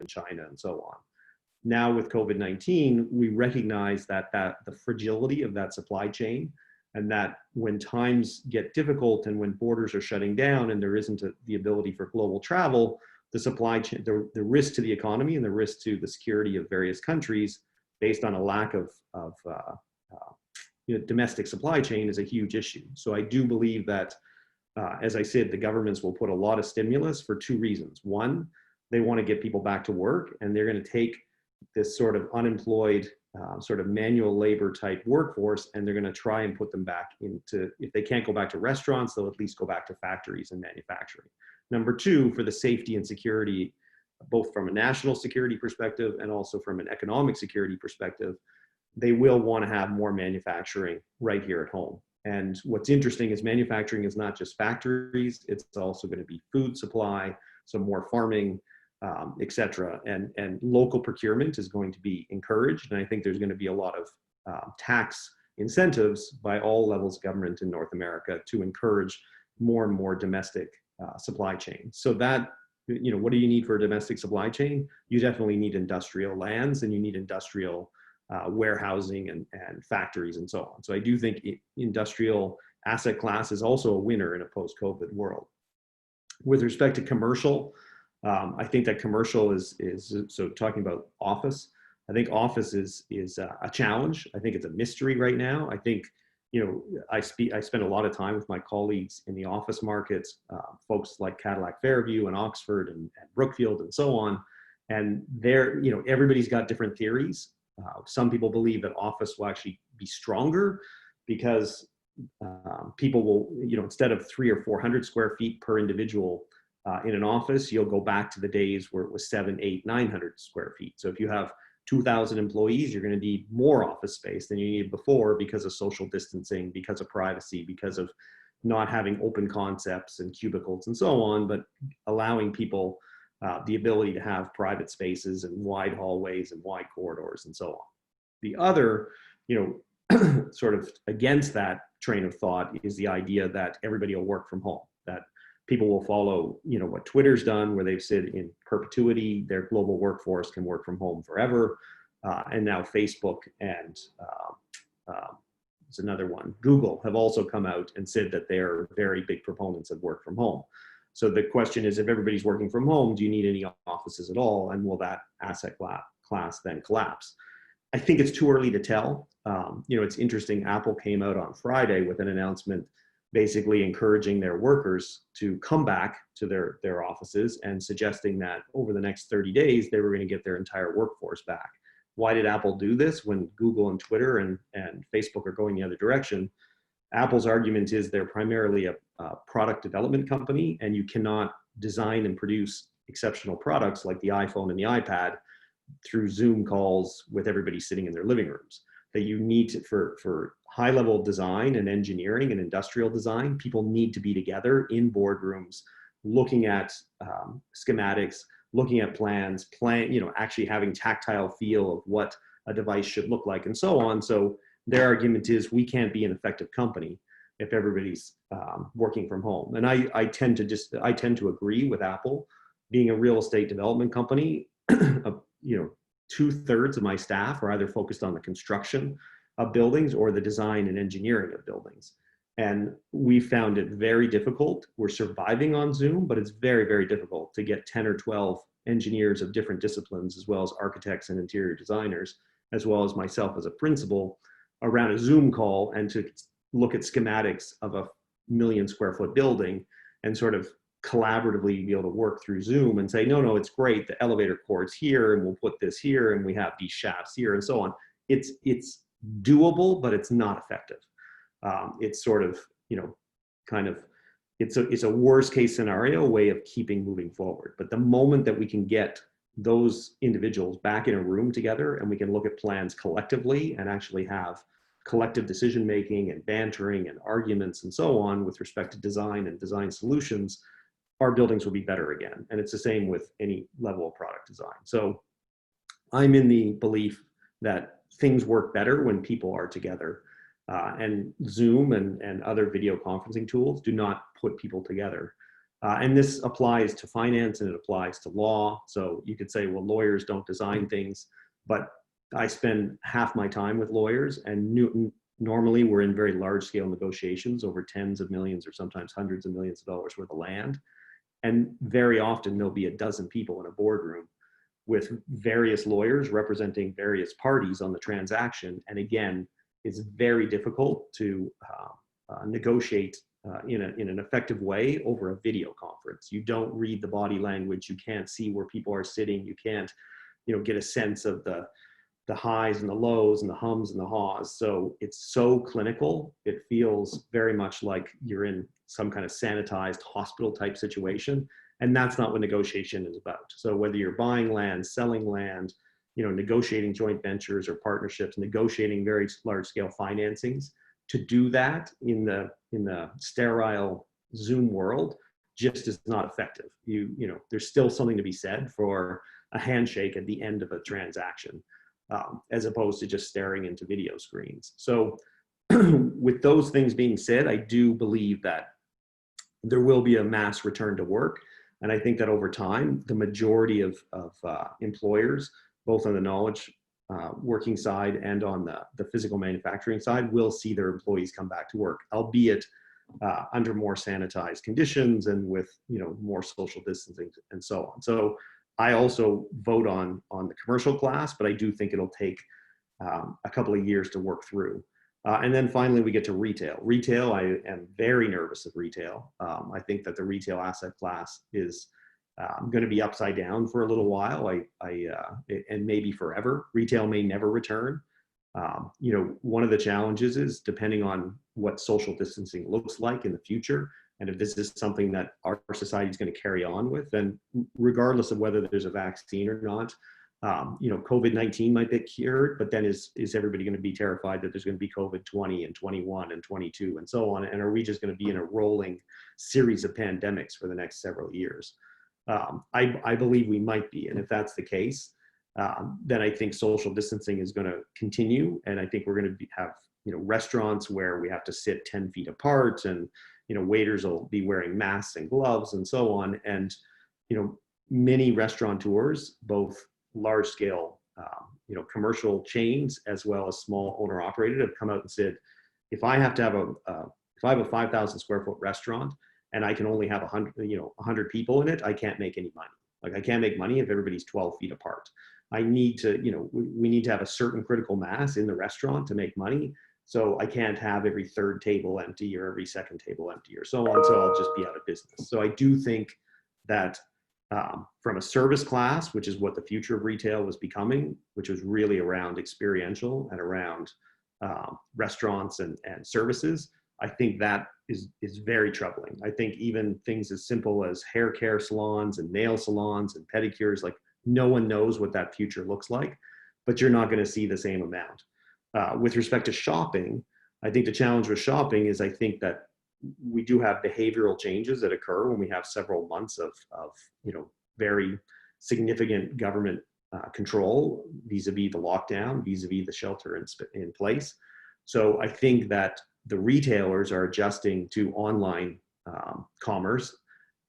and China and so on. Now with COVID-19, we recognize that the fragility of that supply chain, and that when times get difficult and when borders are shutting down and there isn't the ability for global travel, the supply chain, the risk to the economy and the risk to the security of various countries based on a lack of domestic supply chain is a huge issue. So I do believe that, as I said, the governments will put a lot of stimulus for two reasons. One, they want to get people back to work, and they're going to take this sort of unemployed, sort of manual labor type workforce, and they're going to try and put them back into, if they can't go back to restaurants, they'll at least go back to factories and manufacturing. Number two, for the safety and security, both from a national security perspective and also from an economic security perspective, they will want to have more manufacturing right here at home. And what's interesting is manufacturing is not just factories, it's also going to be food supply, some more farming, et cetera. And local procurement is going to be encouraged. And I think there's going to be a lot of tax incentives by all levels of government in North America to encourage more and more domestic supply chain. So that, what do you need for a domestic supply chain? You definitely need industrial lands, and you need industrial warehousing and factories and so on. So I do think industrial asset class is also a winner in a post-COVID world. With respect to commercial, I think that commercial is so talking about office, I think office is a challenge. I think it's a mystery right now. I think, I spend a lot of time with my colleagues in the office markets, folks like Cadillac Fairview and Oxford and Brookfield and so on. And they're, everybody's got different theories. Some people believe that office will actually be stronger because people will, instead of 300 or 400 square feet per individual in an office, you'll go back to the days where it was 700, 800, 900 square feet. So if you have 2,000 employees, you're going to need more office space than you needed before because of social distancing, because of privacy, because of not having open concepts and cubicles and so on, but allowing people the ability to have private spaces and wide hallways and wide corridors and so on. The other, sort of against that train of thought is the idea that everybody will work from home, that people will follow, what Twitter's done, where they've said in perpetuity, their global workforce can work from home forever. And now Facebook and there's another one, Google, have also come out and said that they're very big proponents of work from home. So the question is, if everybody's working from home, do you need any offices at all? And will that asset class then collapse? I think it's too early to tell. It's interesting, Apple came out on Friday with an announcement basically encouraging their workers to come back to their offices and suggesting that over the next 30 days, they were going to get their entire workforce back. Why did Apple do this when Google and Twitter and Facebook are going the other direction? Apple's argument is they're primarily a product development company, and you cannot design and produce exceptional products like the iPhone and the iPad through Zoom calls with everybody sitting in their living rooms. That you need to, for high level design and engineering and industrial design, people need to be together in boardrooms, looking at schematics, looking at plans, actually having tactile feel of what a device should look like and so on. So their argument is we can't be an effective company if everybody's working from home. And I tend to agree with Apple. Being a real estate development company, 2/3 of my staff are either focused on the construction of buildings or the design and engineering of buildings. And we found it very difficult. We're surviving on Zoom, but it's very, very difficult to get 10 or 12 engineers of different disciplines, as well as architects and interior designers, as well as myself as a principal, around a Zoom call and to look at schematics of a 1 million square foot building and sort of collaboratively be able to work through Zoom and say, no, it's great. The elevator core's here and we'll put this here and we have these shafts here and so on. It's doable, but it's not effective. It's sort of, it's a worst case scenario way of keeping moving forward. But the moment that we can get those individuals back in a room together and we can look at plans collectively and actually have collective decision making and bantering and arguments and so on with respect to design and design solutions, our buildings will be better again. And it's the same with any level of product design. So I'm in the belief that things work better when people are together. And Zoom and other video conferencing tools do not put people together. And this applies to finance and it applies to law. So you could say, well, lawyers don't design things, but I spend half my time with lawyers, and normally we're in very large scale negotiations over tens of millions or sometimes hundreds of millions of dollars worth of land. And very often there'll be a dozen people in a boardroom with various lawyers representing various parties on the transaction. And again, it's very difficult to negotiate in an effective way over a video conference. You don't read the body language. You can't see where people are sitting. You can't, get a sense of the highs and the lows and the hums and the haws. So it's so clinical. It feels very much like you're in some kind of sanitized hospital type situation. And that's not what negotiation is about. So whether you're buying land, selling land, negotiating joint ventures or partnerships, negotiating very large scale financings, to do that in the sterile Zoom world just is not effective. There's still something to be said for a handshake at the end of a transaction, as opposed to just staring into video screens. So with those things being said, I do believe that there will be a mass return to work. And I think that over time, the majority of employers, both on the knowledge working side and on the physical manufacturing side, will see their employees come back to work, albeit under more sanitized conditions and with more social distancing and so on. So I also vote on the commercial class, but I do think it'll take a couple of years to work through. And then finally, we get to retail. Retail, I am very nervous of retail. I think that the retail asset class is going to be upside down for a little while, and maybe forever. Retail may never return. One of the challenges is, depending on what social distancing looks like in the future, and if this is something that our society is going to carry on with, then regardless of whether there's a vaccine or not, COVID-19 might get cured, but then is everybody going to be terrified that there's going to be COVID-20 and 21 and 22 and so on? And are we just going to be in a rolling series of pandemics for the next several years? I believe we might be. And if that's the case, then I think social distancing is going to continue. And I think we're going to have, restaurants where we have to sit 10 feet apart, and, waiters will be wearing masks and gloves and so on. And, many restaurateurs, both large scale, commercial chains, as well as small owner operated, have come out and said, if I have 5,000 square foot restaurant and I can only have 100 people in it, I can't make any money. Like, I can't make money if everybody's 12 feet apart. I need to, we need to have a certain critical mass in the restaurant to make money. So I can't have every third table empty or every second table empty or so on. So I'll just be out of business. So I do think that from a service class, which is what the future of retail was becoming, which was really around experiential and around restaurants and services, I think that is very troubling. I think even things as simple as hair care salons and nail salons and pedicures, like, no one knows what that future looks like, but you're not going to see the same amount. With respect to shopping, I think the challenge with shopping is, I think that we do have behavioral changes that occur when we have several months of very significant government control vis-a-vis the lockdown, vis-a-vis the shelter in place. So I think that the retailers are adjusting to online commerce,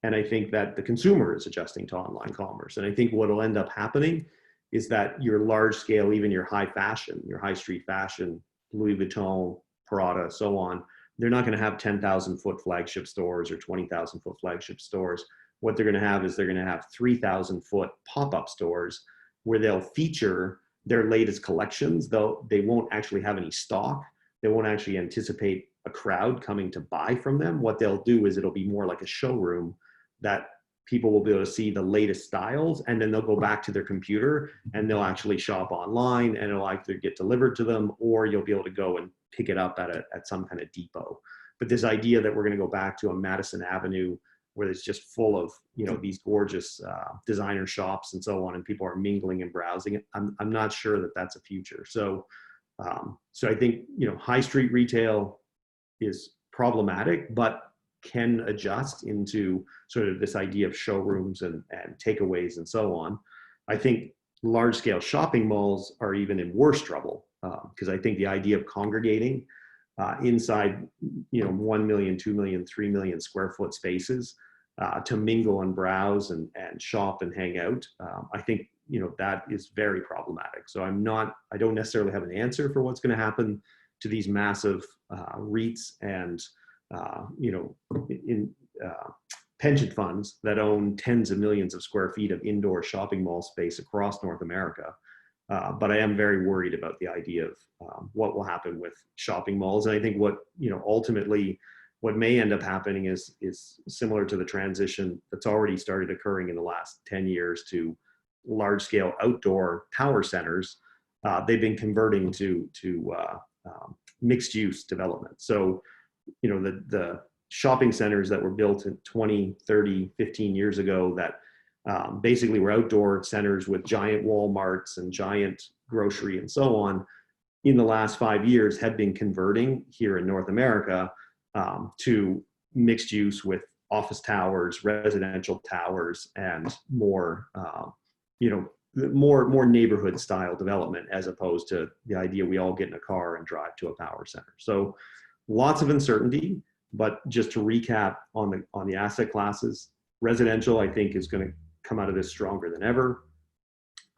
and I think that the consumer is adjusting to online commerce. And I think what will end up happening is that your large scale, even your high fashion, your high street fashion, Louis Vuitton, Prada, so on, they're not going to have 10,000 foot flagship stores or 20,000 foot flagship stores. What they're going to have is they're going to have 3,000 foot pop-up stores where they'll feature their latest collections, though they won't actually have any stock. They won't actually anticipate a crowd coming to buy from them. What they'll do is it'll be more like a showroom that people will be able to see the latest styles, and then they'll go back to their computer and they'll actually shop online, and it'll either get delivered to them, or you'll be able to go and pick it up at some kind of depot. But this idea that we're going to go back to a Madison Avenue where it's just full of these gorgeous designer shops and so on, and people are mingling and browsing, I'm not sure that that's a future. So I think high street retail is problematic, but can adjust into sort of this idea of showrooms and takeaways and so on. I think large scale shopping malls are even in worse trouble, because I think the idea of congregating inside 1 million, 2 million, 3 million square foot spaces to mingle and browse and shop and hang out, I think, you know, that is very problematic. So I don't necessarily have an answer for what's going to happen to these massive REITs and, you know, pension funds that own tens of millions of square feet of indoor shopping mall space across North America. But I am very worried about the idea of what will happen with shopping malls. And I think what, you know, ultimately what may end up happening is similar to the transition that's already started occurring in the last 10 years to large scale outdoor power centers. They've been converting to mixed use development. So, you know, the shopping centers that were built in 20, 30, 15 years ago that basically were outdoor centers with giant Walmarts and giant grocery and so on, in the last 5 years had been converting here in North America to mixed use with office towers, residential towers, and more, you know, more neighborhood style development, as opposed to the idea we all get in a car and drive to a power center. So lots of uncertainty, but just to recap on the asset classes, residential, I think, is going to come out of this stronger than ever.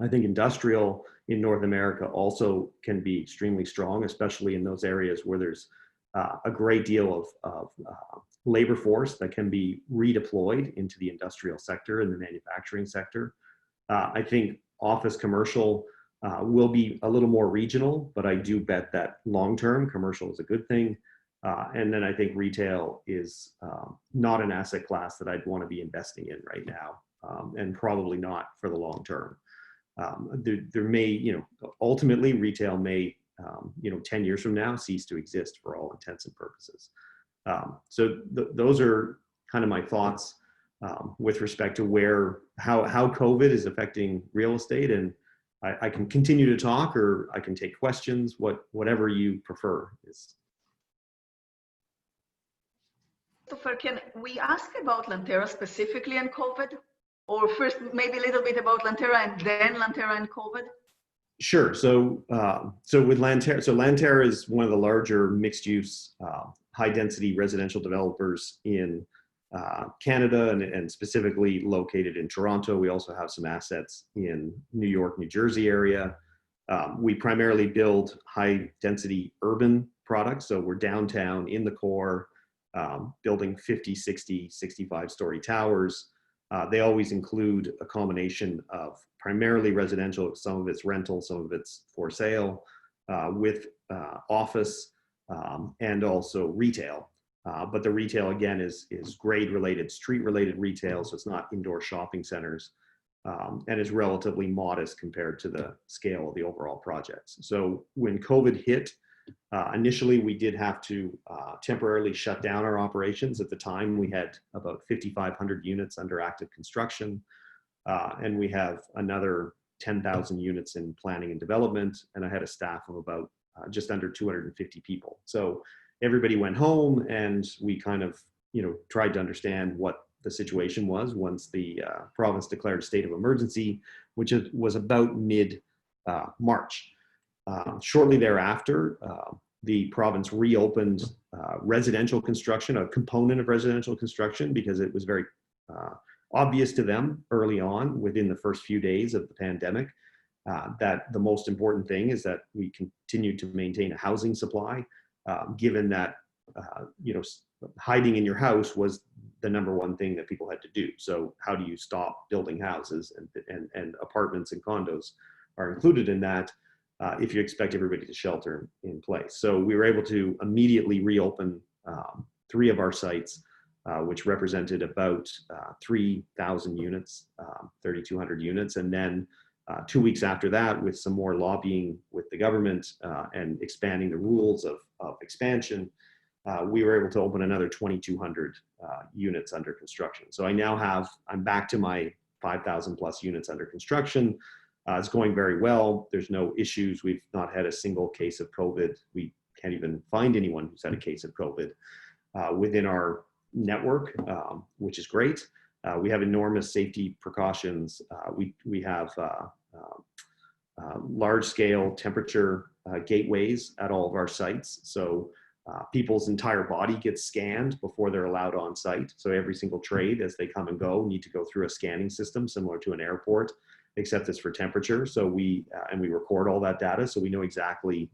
I think industrial in North America also can be extremely strong, especially in those areas where there's a great deal of labor force that can be redeployed into the industrial sector and the manufacturing sector. I think office commercial will be a little more regional, but I do bet that long-term commercial is a good thing. And then I think retail is not an asset class that I'd want to be investing in right now, and probably not for the long term. There may, you know, ultimately retail may, you know, 10 years from now cease to exist for all intents and purposes. So those are kind of my thoughts with respect to how COVID is affecting real estate. And I can continue to talk, or I can take questions, whatever you prefer. Christopher, can we ask about Lanterra specifically and COVID? Or first, maybe a little bit about Lanterra and then Lanterra and COVID? Sure. So, with Lanterra, Lanterra is one of the larger mixed-use, high-density residential developers in Canada, and specifically located in Toronto. We also have some assets in New York, New Jersey area. We primarily build high-density urban products. So we're downtown in the core, building 50, 60, 65-story towers. They always include a combination of primarily residential, some of it's rental, some of it's for sale, with office and also retail. But the retail, again, is grade-related, street-related retail, so it's not indoor shopping centers, and is relatively modest compared to the scale of the overall projects. So when COVID hit, initially we did have to temporarily shut down our operations. At the time, we had about 5,500 units under active construction, and we have another 10,000 units in planning and development, and I had a staff of about just under 250 people. So everybody went home, and we kind of, you know, tried to understand what the situation was once the province declared a state of emergency, which was about mid-March. Shortly thereafter, the province reopened residential construction, a component of residential construction, because it was very obvious to them early on, within the first few days of the pandemic, that the most important thing is that we continue to maintain a housing supply, given that, you know, hiding in your house was the number one thing that people had to do. So how do you stop building houses, and apartments and condos are included in that, if you expect everybody to shelter in place. So we were able to immediately reopen 3 of our sites, which represented about 3,000 units, 3,200 units. And then 2 weeks after that, with some more lobbying with the government and expanding the rules of expansion, we were able to open another 2,200 units under construction. So I'm back to my 5,000 plus units under construction. It's going very well. There's no issues. We've not had a single case of COVID. We can't even find anyone who's had a case of COVID within our network, which is great. We have enormous safety precautions. We have large scale temperature gateways at all of our sites. So people's entire body gets scanned before they're allowed on site. So every single trade as they come and go need to go through a scanning system similar to an airport, except it's for temperature. So we record all that data, so we know exactly,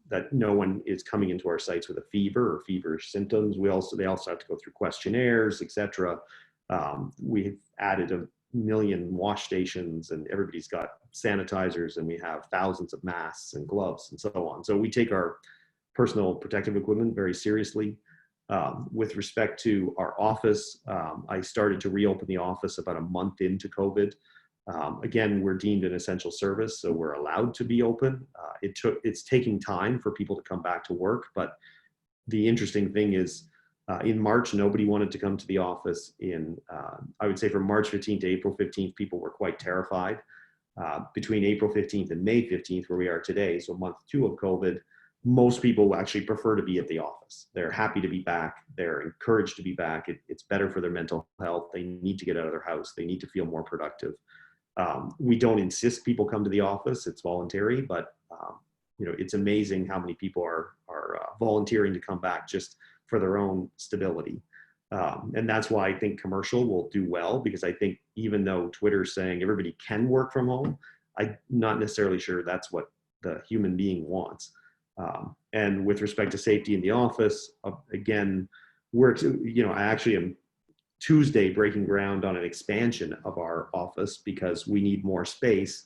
that no one is coming into our sites with a fever or feverish symptoms. They also have to go through questionnaires, etc. We've added a million wash stations, and everybody's got sanitizers, and we have thousands of masks and gloves and so on. So we take our personal protective equipment very seriously. With respect to our office, I started to reopen the office about a month into COVID. Again, we're deemed an essential service, so we're allowed to be open. It's taking time for people to come back to work, but the interesting thing is, in March, nobody wanted to come to the office. I would say from March 15th to April 15th, people were quite terrified. Between April 15th and May 15th, where we are today, so month 2 of COVID, most people actually prefer to be at the office. They're happy to be back. They're encouraged to be back. It's better for their mental health. They need to get out of their house. They need to feel more productive. We don't insist people come to the office. It's voluntary, but it's amazing how many people are volunteering to come back just for their own stability. And that's why I think commercial will do well, because I think even though Twitter's saying everybody can work from home, I'm not necessarily sure that's what the human being wants. And with respect to safety in the office, again, I actually am Tuesday breaking ground on an expansion of our office because we need more space.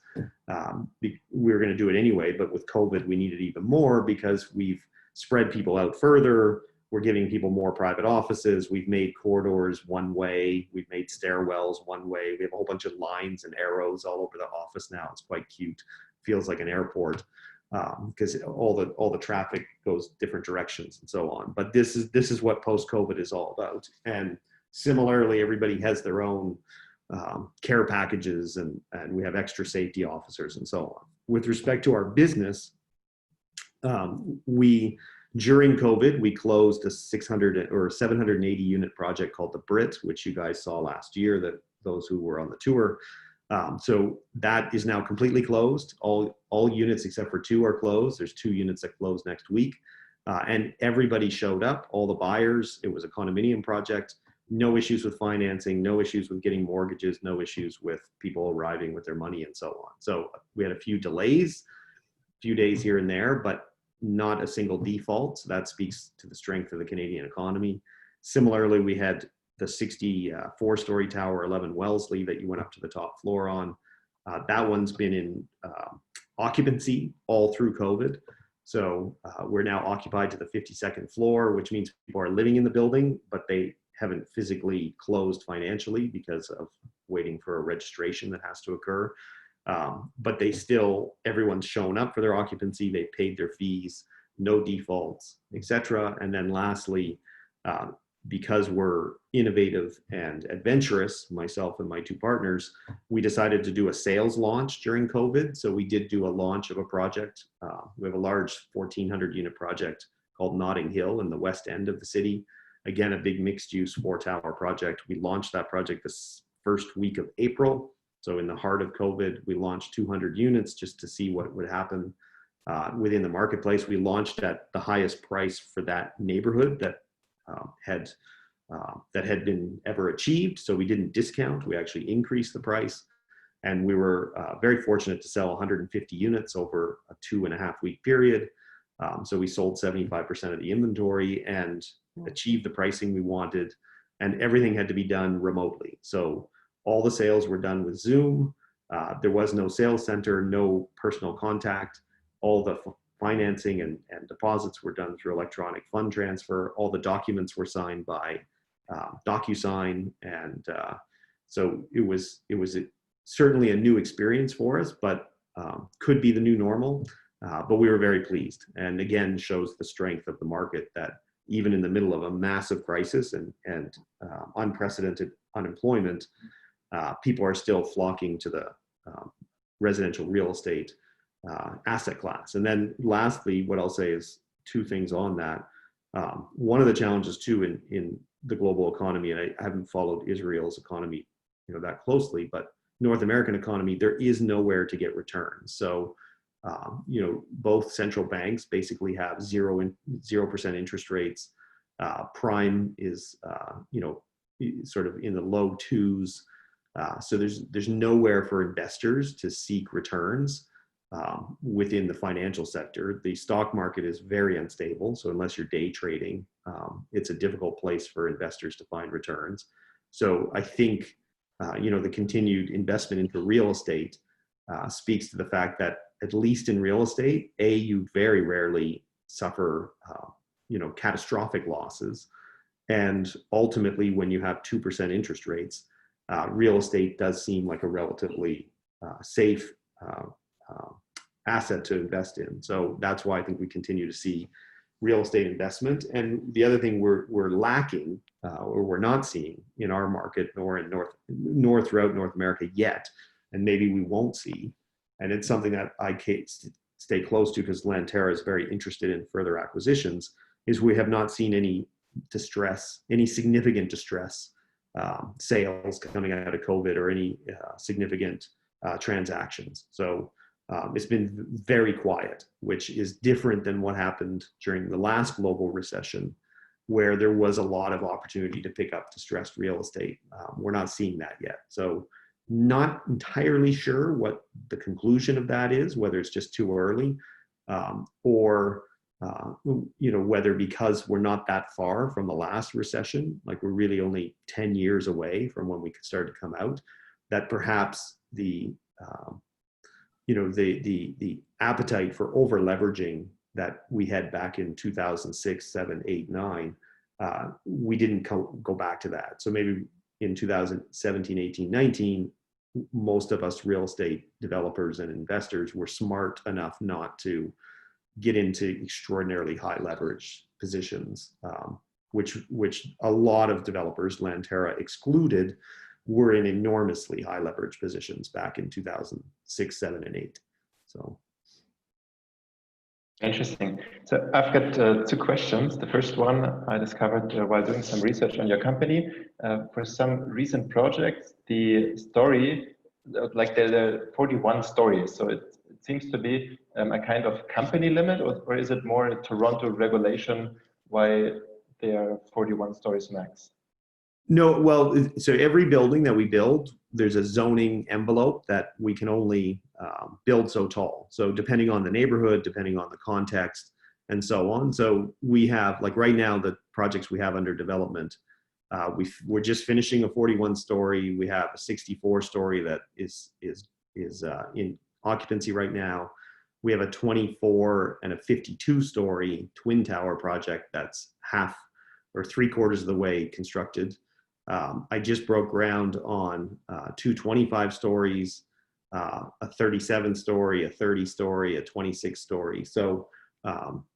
We're going to do it anyway, but with COVID, we need it even more because we've spread people out further. We're giving people more private offices. We've made corridors one way. We've made stairwells one way. We have a whole bunch of lines and arrows all over the office now. It's quite cute. Feels like an airport because all the traffic goes different directions and so on. But this is what post-COVID is all about. And similarly, everybody has their own care packages, and we have extra safety officers and so on. With respect to our business, during COVID, we closed a 600 or 780 unit project called the Brit, which you guys saw last year, that those who were on the tour. So that is now completely closed. All units except for 2 are closed. There's 2 units that close next week. And everybody showed up, all the buyers. It was a condominium project. No issues with financing, no issues with getting mortgages, no issues with people arriving with their money and so on. So we had a few delays, a few days here and there, but not a single default. So that speaks to the strength of the Canadian economy. Similarly, we had the 64-story tower, 11 Wellesley, that you went up to the top floor on. That one's been in occupancy all through COVID. So we're now occupied to the 52nd floor, which means people are living in the building, but they haven't physically closed financially because of waiting for a registration that has to occur. But everyone's shown up for their occupancy, they paid their fees, no defaults, etc. And then lastly, because we're innovative and adventurous, myself and my 2 partners, we decided to do a sales launch during COVID. So we did do a launch of a project. We have a large 1,400 unit project called Notting Hill in the west end of the city. Again, a big mixed use 4-tower project. We launched that project this first week of April. So in the heart of COVID, we launched 200 units just to see what would happen within the marketplace. We launched at the highest price for that neighborhood that had been ever achieved. So we didn't discount, we actually increased the price. And we were very fortunate to sell 150 units over a 2.5-week period. So we sold 75% of the inventory and achieved the pricing we wanted. And everything had to be done remotely. So all the sales were done with Zoom. There was no sales center, no personal contact. All the financing and deposits were done through electronic fund transfer. All the documents were signed by DocuSign. And so it was certainly a new experience for us, but could be the new normal. But we were very pleased. And again, shows the strength of the market that even in the middle of a massive crisis and unprecedented unemployment, people are still flocking to the residential real estate asset class. And then lastly, what I'll say is 2 things on that. One of the challenges too in the global economy, and I haven't followed Israel's economy that closely, but North American economy, there is nowhere to get returns. So both central banks basically have 0% interest rates. Prime is, sort of in the low twos. So there's nowhere for investors to seek returns within the financial sector. The stock market is very unstable. So unless you're day trading, it's a difficult place for investors to find returns. So I think, the continued investment into real estate speaks to the fact that at least in real estate, you very rarely suffer, catastrophic losses. And ultimately, when you have 2% interest rates, real estate does seem like a relatively safe asset to invest in. So that's why I think we continue to see real estate investment. And the other thing we're lacking, or we're not seeing in our market, nor in throughout North America yet, and maybe we won't see, and it's something that I stay close to because Lanterra is very interested in further acquisitions, is we have not seen any significant distress sales coming out of COVID, or any significant transactions. So it's been very quiet, which is different than what happened during the last global recession, where there was a lot of opportunity to pick up distressed real estate. We're not seeing that yet. So not entirely sure what the conclusion of that is, whether it's just too early, or whether because we're not that far from the last recession, like we're really only 10 years away from when we could start to come out, that perhaps the appetite for over leveraging that we had back in 2006, 7, 8, 9, we didn't go back to that. So maybe in 2017, 18, 19, most of us real estate developers and investors were smart enough not to get into extraordinarily high leverage positions, which a lot of developers, Lanterra excluded, were in enormously high leverage positions back in 2006, 7, and 8. So. Interesting. So I've got two questions. The first one I discovered while doing some research on your company. For some recent projects, the story, like there are 41 stories. So it seems to be a kind of company limit, or is it more a Toronto regulation why there are 41 stories max? No, well, so every building that we build, there's a zoning envelope that we can only build so tall. So depending on the neighborhood, depending on the context, and so on. So we have, like right now, the projects we have under development, we're just finishing a 41 story. We have a 64 story that is in occupancy right now. We have a 24 and a 52 story twin tower project that's half or 3/4 of the way constructed. I just broke ground on two 25 stories, a 37 story, a 30 story, a 26 story. So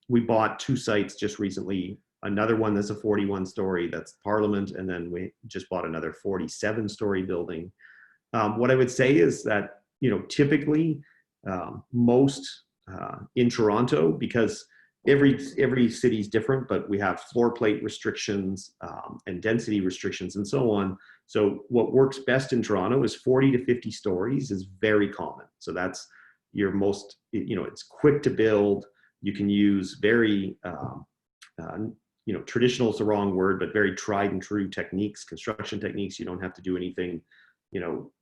we bought two sites just recently, another one that's a 41 story, that's Parliament, and then we just bought another 47 story building. What I would say is that, typically most in Toronto, because every city is different, but we have floor plate restrictions and density restrictions and so on. So what works best in Toronto is 40 to 50 stories is very common. So that's your most, it's quick to build. You can use very, traditional is the wrong word, but very tried and true techniques, construction techniques. You don't have to do anything,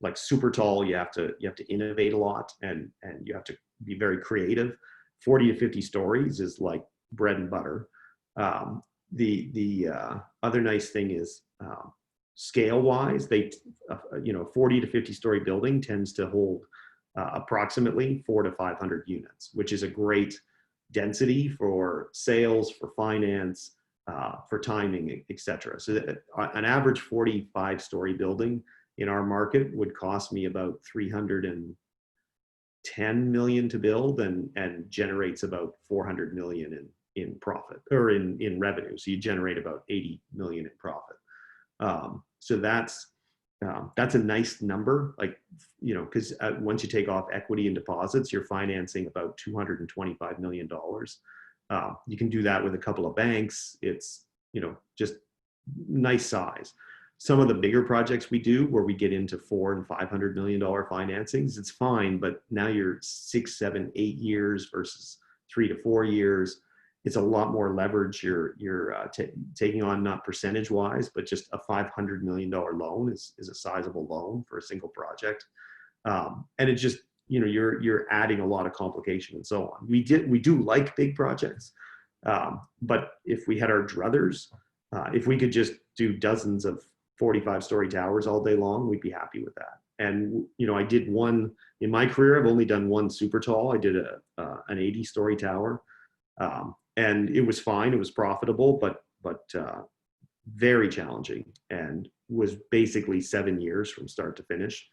like super tall. You have to innovate a lot, and you have to be very creative. 40 to 50 stories is like bread and butter. The other nice thing is scale wise, 40 to 50 story building tends to hold approximately 400 to 500 units, which is a great density for sales, for finance, for timing, etc. So an average 45 story building in our market would cost me about $310 million to build, and generates about $400 million in profit, or in revenue. So you generate about $80 million in profit. So that's a nice number, because once you take off equity and deposits, you're financing about $225 million. You can do that with a couple of banks. It's, just nice size. some of the bigger projects we do where we get into $400 and $500 million financings, it's fine, but now you're 6, 7, 8 years versus 3 to 4 years. It's a lot more leverage you're taking on, not percentage wise, but just a $500 million loan is a sizable loan for a single project. And it just, you're adding a lot of complication and so on. We do like big projects, but if we had our druthers, if we could just do dozens of 45-story towers all day long, we'd be happy with that. And I did one in my career. I've only done one super tall. I did an 80-story tower, and it was fine. It was profitable, but very challenging, and was basically 7 years from start to finish,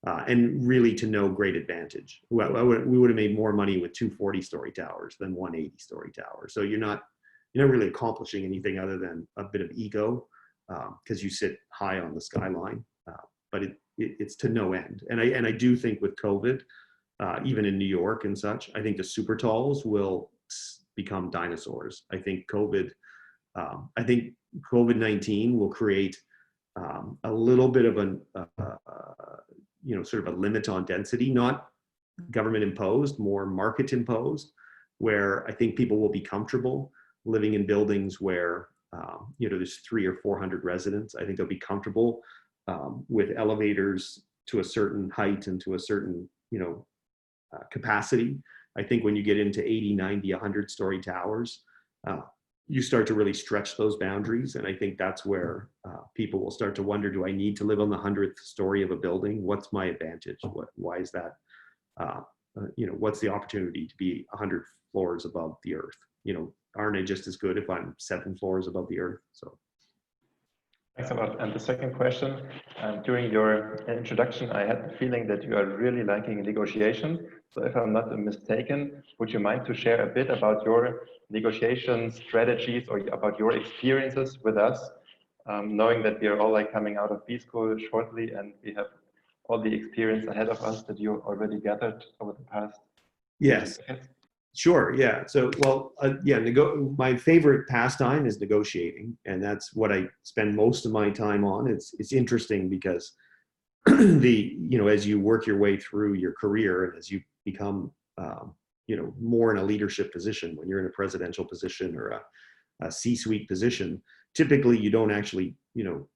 and really to no great advantage. We would have made more money with 2 40-story towers than one 80-story tower. So you're not really accomplishing anything other than a bit of ego, because you sit high on the skyline, but it's to no end. And I do think with COVID, even in New York and such, I think the super talls will become dinosaurs. I think COVID-19 will create a little bit of sort of a limit on density, not government imposed, more market imposed, where I think people will be comfortable living in buildings where there's 300 or 400 residents. I think they'll be comfortable with elevators to a certain height and to a certain capacity. I think when you get into 80, 90, 100-story towers, you start to really stretch those boundaries. And I think that's where people will start to wonder, do I need to live on the 100th story of a building? What's my advantage? Why is that? What's the opportunity to be 100 floors above the earth? Aren't I just as good if I'm 7 floors above the earth? So. Thanks a lot. And the second question, during your introduction, I had the feeling that you are really liking negotiation. So if I'm not mistaken, would you mind to share a bit about your negotiation strategies or about your experiences with us, knowing that we are all coming out of B school shortly and we have all the experience ahead of us that you already gathered over the past Yes. Sure. Yeah. So, my favorite pastime is negotiating, and that's what I spend most of my time on. It's interesting because as you work your way through your career and as you become, more in a leadership position, when you're in a presidential position or a C-suite position, typically you don't actually, you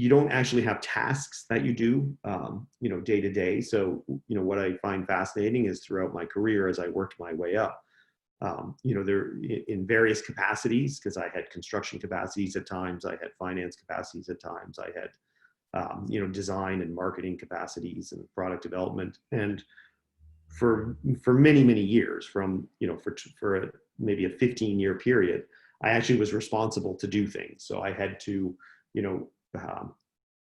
don't actually have tasks that you do, day to day. So, what I find fascinating is throughout my career, as I worked my way up, there in various capacities, because I had construction capacities at times, I had finance capacities at times, I had, design and marketing capacities and product development. And for many, many years, from, for maybe a 15-year period, I actually was responsible to do things. So I had to,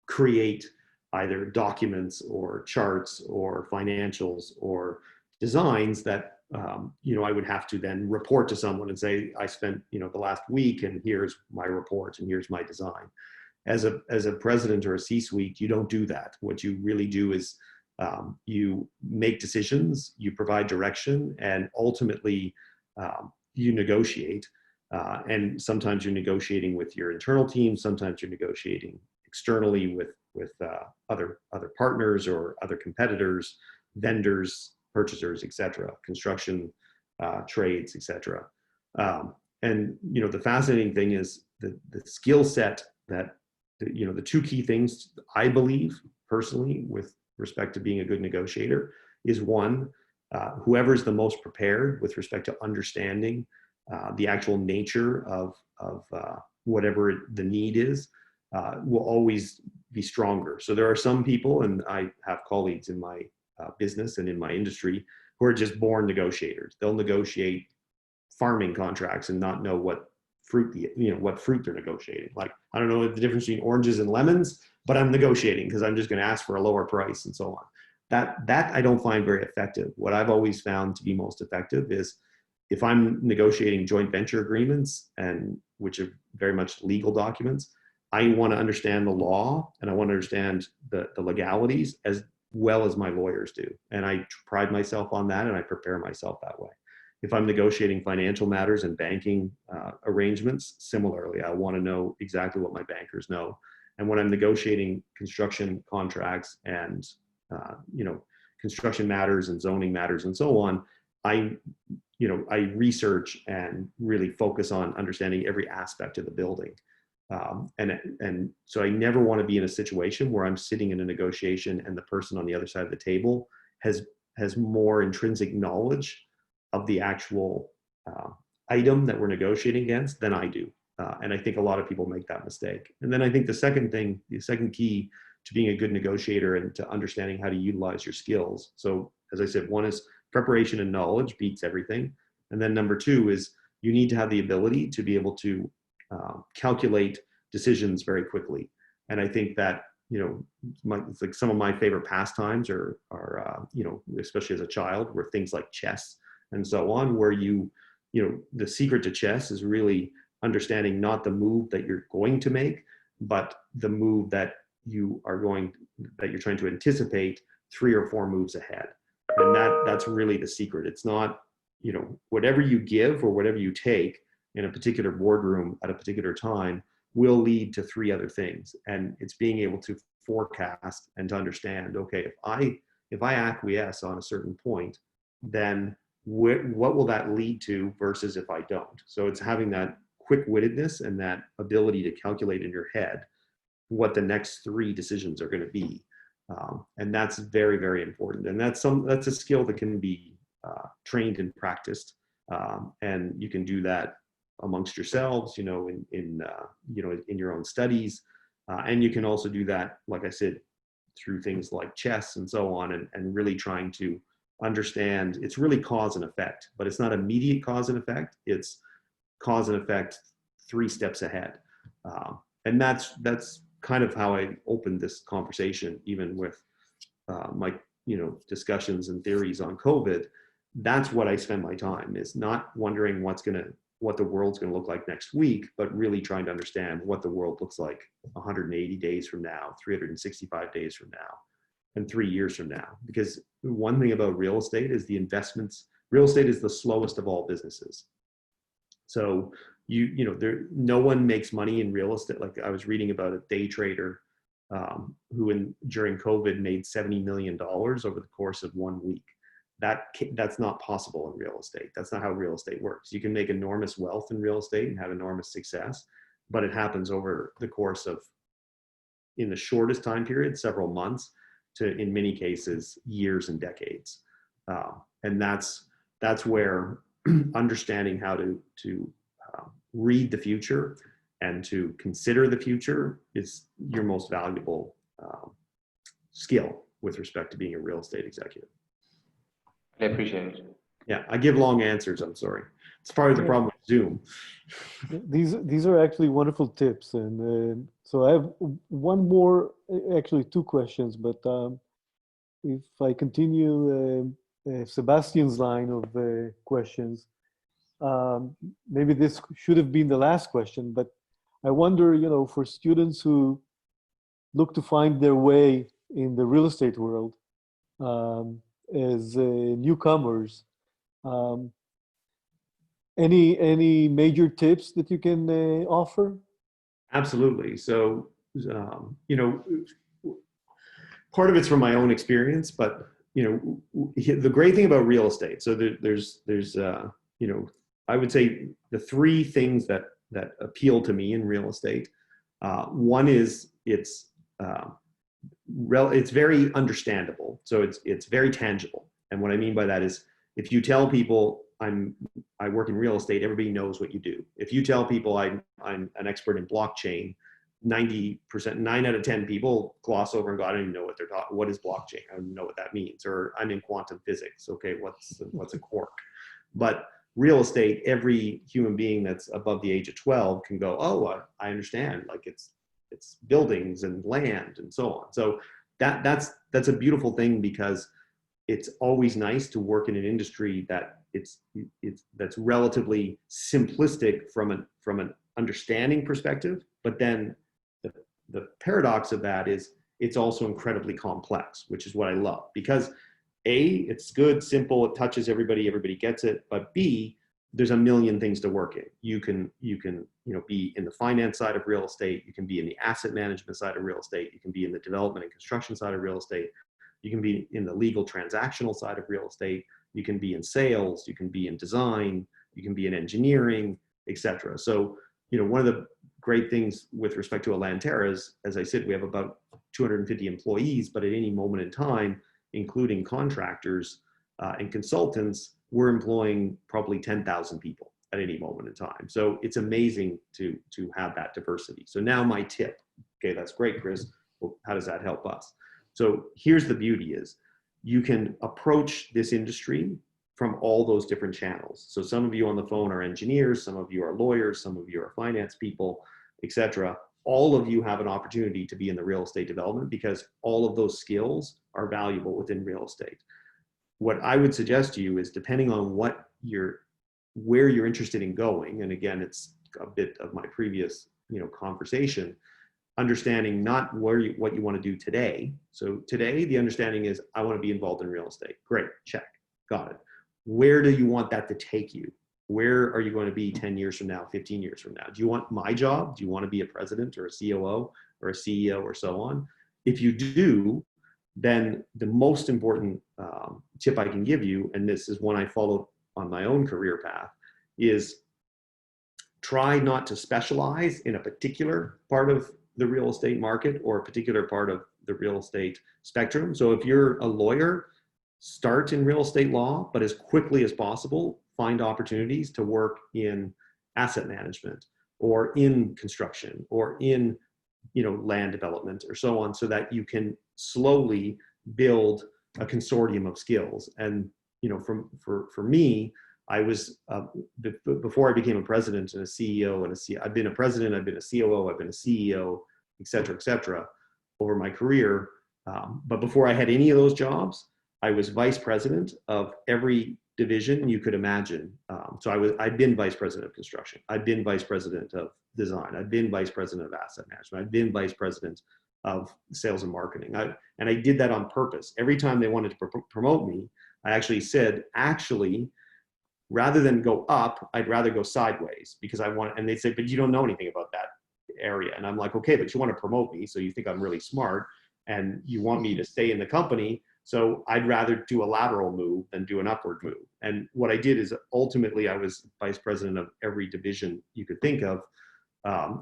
create either documents or charts or financials or designs that, I would have to then report to someone and say, I spent, the last week and here's my report and here's my design. As a president or a C-suite, you don't do that. What you really do is you make decisions, you provide direction, and ultimately you negotiate. And sometimes you're negotiating with your internal team. Sometimes you're negotiating externally with other partners or other competitors, vendors, purchasers, etc., construction trades, etc. And the fascinating thing is the skill set that the two key things I believe personally with respect to being a good negotiator is one, whoever's the most prepared with respect to understanding the actual nature of whatever the need is, will always be stronger. So there are some people, and I have colleagues in my business and in my industry, who are just born negotiators. They'll negotiate farming contracts and not know what fruit they're negotiating. Like, I don't know the difference between oranges and lemons, but I'm negotiating because I'm just going to ask for a lower price and so on. That I don't find very effective. What I've always found to be most effective is if I'm negotiating joint venture agreements, and which are very much legal documents, I want to understand the law and I want to understand the legalities as well as my lawyers do. And I pride myself on that and I prepare myself that way. If I'm negotiating financial matters and banking arrangements, similarly, I want to know exactly what my bankers know. And when I'm negotiating construction contracts and construction matters and zoning matters and so on, I research and really focus on understanding every aspect of the building. And so I never want to be in a situation where I'm sitting in a negotiation and the person on the other side of the table has more intrinsic knowledge of the actual item that we're negotiating against than I do. And I think a lot of people make that mistake. And then I think the second key to being a good negotiator and to understanding how to utilize your skills. So as I said, one is preparation and knowledge beats everything. And then number two is you need to have the ability to be able to calculate decisions very quickly. And I think that, it's like some of my favorite pastimes are especially as a child, were things like chess and so on, where the secret to chess is really understanding not the move that you're going to make, but the move that you're trying to anticipate 3 or 4 moves ahead. And that's really the secret. It's not, whatever you give or whatever you take in a particular boardroom at a particular time will lead to 3 other things. And it's being able to forecast and to understand, okay, if I acquiesce on a certain point, then what will that lead to versus if I don't? So it's having that quick-wittedness and that ability to calculate in your head what the next 3 decisions are going to be. And that's very, very important. And that's a skill that can be trained and practiced. And you can do that amongst yourselves, in your own studies. And you can also do that, like I said, through things like chess and so on, and really trying to understand. It's really cause and effect, but it's not immediate cause and effect. It's cause and effect 3 steps ahead. And that's kind of how I opened this conversation, even with my discussions and theories on COVID. That's what I spend my time, is not wondering what the world's going to look like next week, but really trying to understand what the world looks like 180 days from now, 365 days from now, and 3 years from now. Because one thing about real estate is the investments. Real estate is the slowest of all businesses. So no one makes money in real estate. Like I was reading about a day trader who during COVID made $70 million over the course of 1 week. That's not possible in real estate. That's not how real estate works. You can make enormous wealth in real estate and have enormous success, but it happens over the course of, in the shortest time period, several months, to, in many cases, years and decades. And that's where understanding how to read the future and to consider the future is your most valuable skill with respect to being a real estate executive. I appreciate it. Yeah, I give long answers. I'm sorry. It's part of the problem with Zoom. These are actually wonderful tips, and so I have one more, actually 2 questions. But if I continue Sebastian's line of questions, maybe this should have been the last question. But I wonder, for students who look to find their way in the real estate world, as newcomers, any major tips that you can offer? Absolutely. So, part of it's from my own experience, but the great thing about real estate. So there's I would say the 3 things that appeal to me in real estate. One is it's very understandable. So it's very tangible. And what I mean by that is, if you tell people I work in real estate, everybody knows what you do. If you tell people I'm an expert in blockchain, 9 out of 10 people gloss over and go, I don't even know what they're talking. What is blockchain? I don't even know what that means. Or I'm in quantum physics. Okay, what's a quark? But real estate, every human being that's above the age of 12 can go, oh, I understand. Like it's buildings and land and so on. So that's a beautiful thing, because it's always nice to work in an industry that's relatively simplistic from an understanding perspective. But then the paradox of that is it's also incredibly complex, which is what I love, because A, it's good, simple, it touches everybody, everybody gets it. But B, there's a million things to work in. You can be in the finance side of real estate. You can be in the asset management side of real estate. You can be in the development and construction side of real estate. You can be in the legal transactional side of real estate. You can be in sales. You can be in design. You can be in engineering, etc. So, one of the great things with respect to a Lanterra is, as I said, we have about 250 employees, but at any moment in time, including contractors and consultants, we're employing probably 10,000 people at any moment in time. So it's amazing to have that diversity. So now my tip, okay, that's great, Chris. Well, how does that help us? So here's the beauty is you can approach this industry from all those different channels. So some of you on the phone are engineers, some of you are lawyers, some of you are finance people, etc. All of you have an opportunity to be in the real estate development because all of those skills are valuable within real estate. What I would suggest to you is, depending on where you're interested in going, and again, it's a bit of my previous conversation, understanding not what you want to do today. So today, the understanding is I want to be involved in real estate. Great, check, got it. Where do you want that to take you? Where are you going to be 10 years from now, 15 years from now? Do you want my job? Do you want to be a president or a COO or a CEO or so on? If you do, then the most important tip I can give you, and this is one I followed on my own career path, is try not to specialize in a particular part of the real estate market or a particular part of the real estate spectrum. So if you're a lawyer, start in real estate law, but as quickly as possible, find opportunities to work in asset management or in construction or in land development or so on, so that you can slowly build a consortium of skills. And for me, I was before I became a president and a CEO I've been a president, I've been a COO, I've been a CEO, et cetera, over my career. But before I had any of those jobs, I was vice president of every division you could imagine. So I'd been vice president of construction. I'd been vice president of design. I'd been vice president of asset management. I'd been vice president of sales and marketing. And I did that on purpose. Every time they wanted to promote me, I actually said, rather than go up, I'd rather go sideways because and they'd say, but you don't know anything about that area. And I'm like, okay, but you want to promote me. So you think I'm really smart and you want me to stay in the company. So I'd rather do a lateral move than do an upward move. And what I did is ultimately I was vice president of every division you could think of.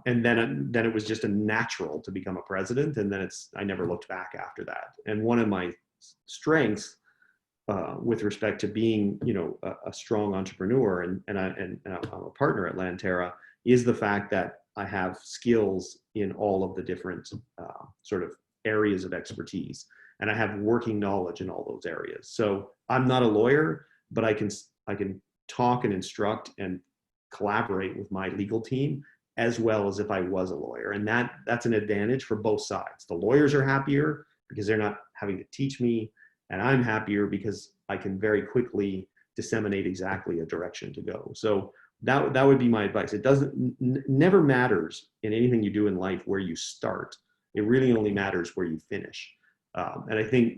And then it was just a natural to become a president. And then I never looked back after that. And one of my strengths with respect to being, a strong entrepreneur and I'm a partner at Lanterra is the fact that I have skills in all of the different sort of areas of expertise. And I have working knowledge in all those areas. So I'm not a lawyer, but I can talk and instruct and collaborate with my legal team as well as if I was a lawyer. And that's an advantage for both sides. The lawyers are happier because they're not having to teach me, and I'm happier because I can very quickly disseminate exactly a direction to go. So that would be my advice. It never matters in anything you do in life where you start. It really only matters where you finish. And I think,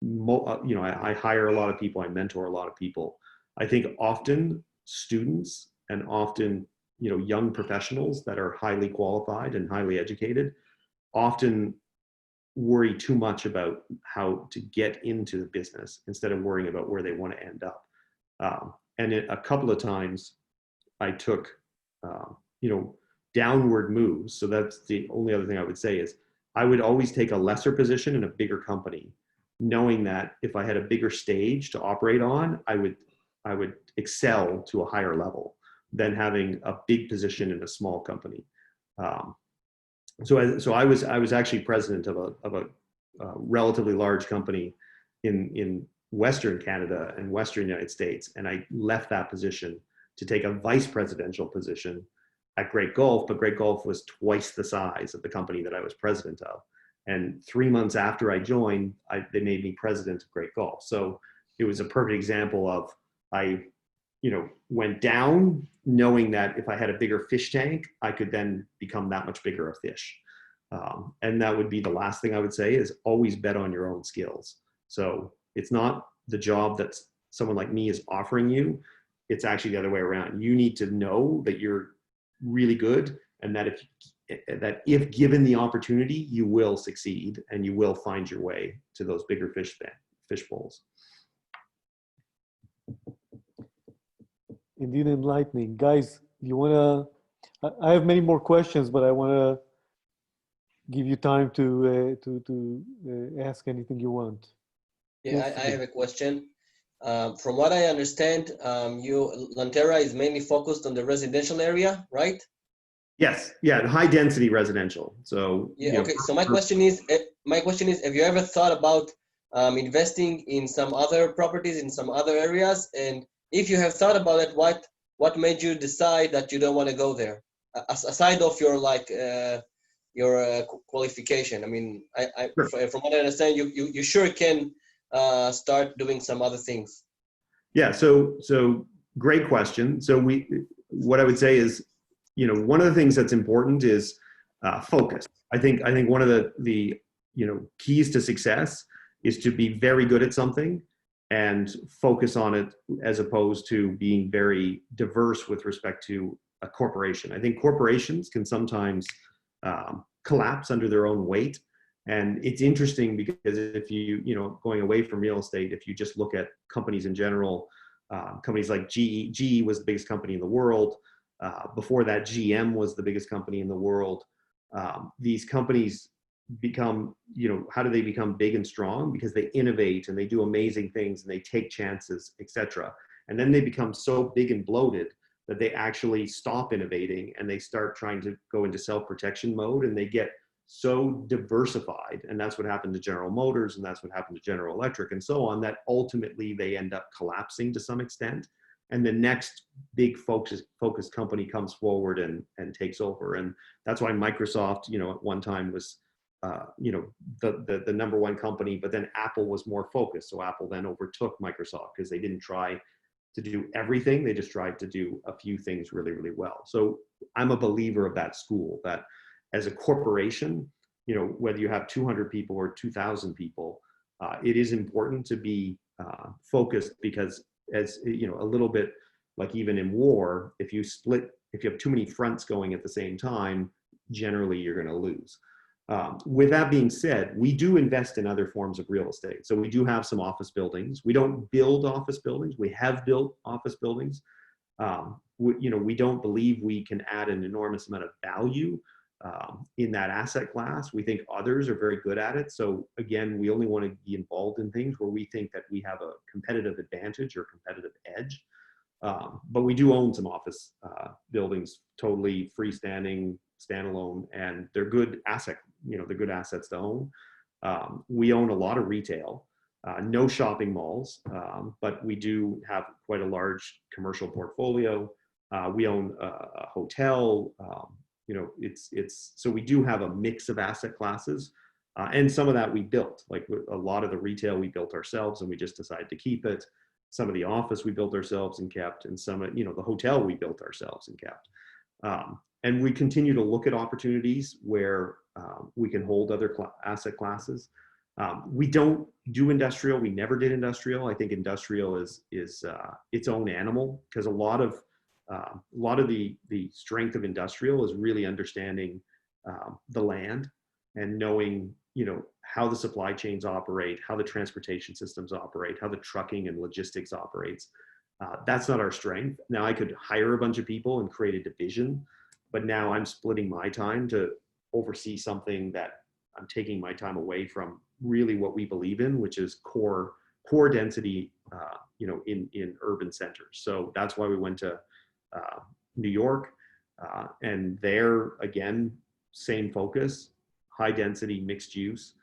I hire a lot of people, I mentor a lot of people. I think often students and often, young professionals that are highly qualified and highly educated often worry too much about how to get into the business instead of worrying about where they want to end up. And a couple of times I took, downward moves. So that's the only other thing I would say is I would always take a lesser position in a bigger company, knowing that if I had a bigger stage to operate on, I would excel to a higher level than having a big position in a small company. So I was actually president of a relatively large company in Western Canada and Western United States, and I left that position to take a vice presidential position at Great Gulf, but Great Gulf was twice the size of the company that I was president of. And 3 months after I joined, they made me president of Great Gulf. So it was a perfect example of I went down knowing that if I had a bigger fish tank, I could then become that much bigger a fish. And that would be the last thing I would say is always bet on your own skills. So it's not the job that someone like me is offering you, it's actually the other way around. You need to know that you're really good, and that if given the opportunity, you will succeed and you will find your way to those bigger fish bowls. Indeed enlightening. Guys, you want to, I have many more questions, but I want to give you time to ask anything you want. Yeah, Yes, I have a question. From what I understand, Lanterra is mainly focused on the residential area, right? Yes, yeah, high density residential. So yeah, okay. So my question is, have you ever thought about investing in some other properties in some other areas? And if you have thought about it, what made you decide that you don't want to go there, aside of your qualification? I mean, Sure. from what I understand, you sure can start doing some other things. Yeah, so great question. So what I would say is, one of the things that's important is focus. I think one of the keys to success is to be very good at something and focus on it, as opposed to being very diverse with respect to a corporation. I think corporations can sometimes collapse under their own weight. And it's interesting because if going away from real estate, if you just look at companies in general, companies like GE was the biggest company in the world. Before that, GM was the biggest company in the world. These companies become, how do they become big and strong? Because they innovate and they do amazing things and they take chances, etc. And then they become so big and bloated that they actually stop innovating and they start trying to go into self-protection mode, and they get so diversified. And that's what happened to General Motors, and that's what happened to General Electric, and so on, that ultimately they end up collapsing to some extent. And the next big focused company comes forward and takes over. And that's why Microsoft, at one time was, the number one company, but then Apple was more focused. So Apple then overtook Microsoft because they didn't try to do everything. They just tried to do a few things really, really well. So I'm a believer of that school, that as a corporation, whether you have 200 people or 2,000 people, it is important to be focused, because as a little bit like even in war, if you have too many fronts going at the same time, generally you're going to lose. With that being said, we do invest in other forms of real estate. So we do have some office buildings. We don't build office buildings. We have built office buildings. We don't believe we can add an enormous amount of value in that asset class. We think others are very good at it. So again, we only want to be involved in things where we think that we have a competitive advantage or competitive edge. But we do own some office buildings, totally freestanding, standalone, and they're good they're good assets to own. We own a lot of retail, no shopping malls, but we do have quite a large commercial portfolio. We own a hotel. So we do have a mix of asset classes, and some of that we built. Like a lot of the retail we built ourselves, and we just decided to keep it. Some of the office we built ourselves and kept, and some of the hotel we built ourselves and kept. And we continue to look at opportunities where we can hold other asset classes. We don't do industrial. We never did industrial. I think industrial is its own animal, because a lot of the strength of industrial is really understanding the land and knowing how the supply chains operate, how the transportation systems operate, how the trucking and logistics operates. That's not our strength. Now I could hire a bunch of people and create a division, but now I'm splitting my time to oversee something that I'm taking my time away from really what we believe in, which is core density, in urban centers. So that's why we went to New York, and there again, same focus, high density, mixed use.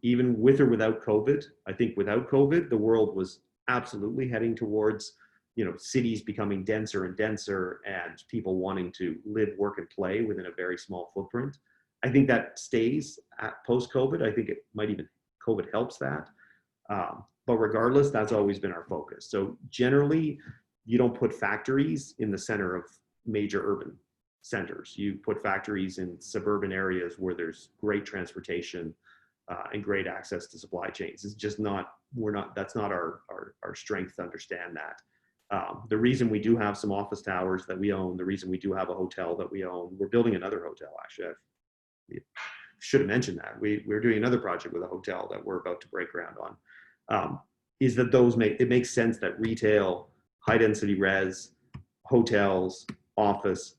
Even with or without COVID, I think without COVID, the world was absolutely heading towards cities becoming denser and denser, and people wanting to live, work, and play within a very small footprint. I think that stays at post-COVID. I think it might even, COVID helps that. But regardless, that's always been our focus. So generally, you don't put factories in the center of major urban centers. You put factories in suburban areas where there's great transportation, and great access to supply chains. It's just not, that's not our strength to understand that. The reason we do have some office towers that we own, the reason we do have a hotel that we own, we're building another hotel actually. I should have mentioned that. We're doing another project with a hotel that we're about to break ground on. Is that it makes sense that retail, high density res, hotels, office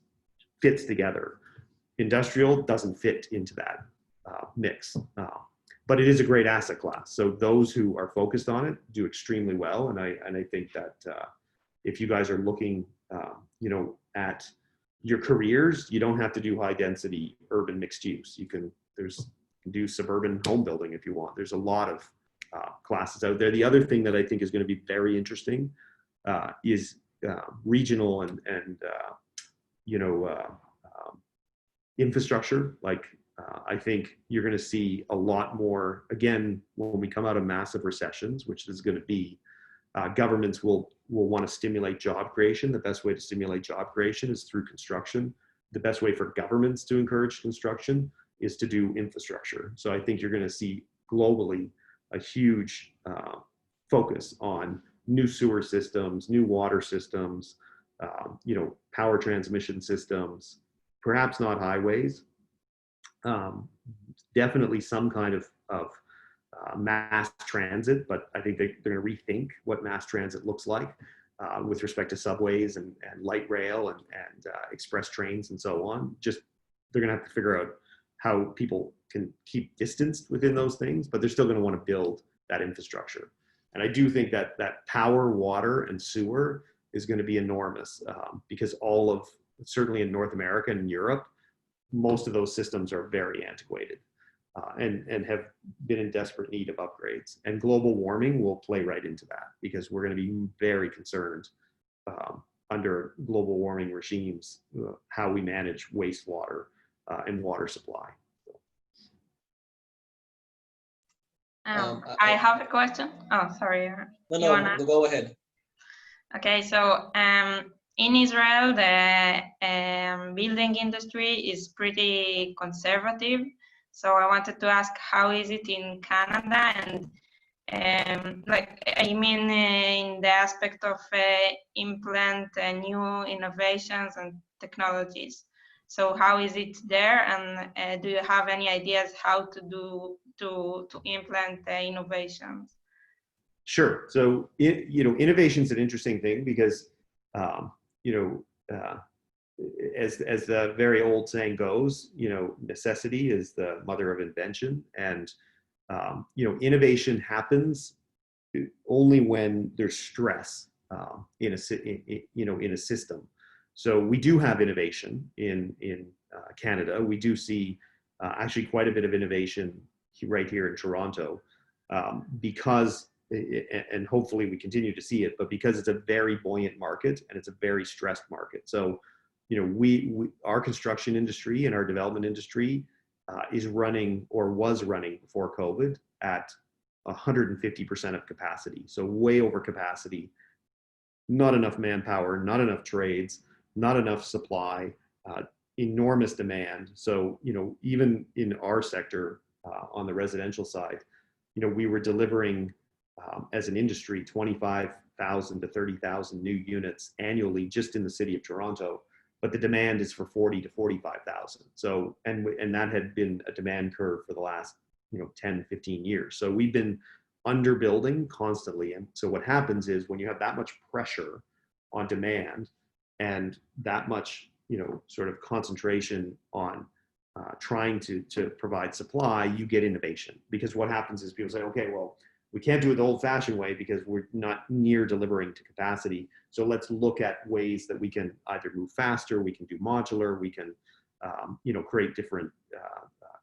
fits together. Industrial doesn't fit into that mix. But it is a great asset class. So those who are focused on it do extremely well. And I think that if you guys are looking, at your careers, you don't have to do high density urban mixed use. You can do suburban home building if you want. There's a lot of classes out there. The other thing that I think is going to be very interesting is regional and infrastructure. Like I think you're going to see a lot more, again, when we come out of massive recessions, which is going to be, governments will want to stimulate job creation. The best way to stimulate job creation is through construction. The best way for governments to encourage construction is to do infrastructure. So I think you're going to see globally a huge focus on new sewer systems, new water systems, power transmission systems, perhaps not highways, definitely some kind of mass transit, but I think they're going to rethink what mass transit looks like with respect to subways and light rail and express trains and so on. Just they're going to have to figure out how people can keep distanced within those things, but they're still going to want to build that infrastructure. And I do think that power, water, and sewer is going to be enormous because certainly in North America and Europe, most of those systems are very antiquated and have been in desperate need of upgrades. And global warming will play right into that because we're going to be very concerned under global warming regimes, how we manage wastewater and water supply. I have a question. Oh, sorry. No, go ahead. Okay, so in Israel, the building industry is pretty conservative. So I wanted to ask, how is it in Canada? And in the aspect of implement new innovations and technologies. So how is it there? And do you have any ideas how to implement the innovations? Sure. So, innovation is an interesting thing because, as the very old saying goes, necessity is the mother of invention. And, innovation happens only when there's stress in a system. So we do have innovation in Canada. We do see actually quite a bit of innovation right here in Toronto because, and hopefully we continue to see it, but because it's a very buoyant market and it's a very stressed market. So, our construction industry and our development industry is running or was running before COVID at 150% of capacity. So way over capacity, not enough manpower, not enough trades, not enough supply, enormous demand. So, even in our sector on the residential side, we were delivering as an industry 25,000 to 30,000 new units annually just in the city of Toronto, but the demand is for 40 to 45,000. So, and that had been a demand curve for the last 10, 15 years. So we've been underbuilding constantly. And so what happens is when you have that much pressure on demand and that much sort of concentration on trying to provide supply, you get innovation. Because what happens is people say, okay, well, we can't do it the old-fashioned way because we're not near delivering to capacity. So let's look at ways that we can either move faster, we can do modular, we can create different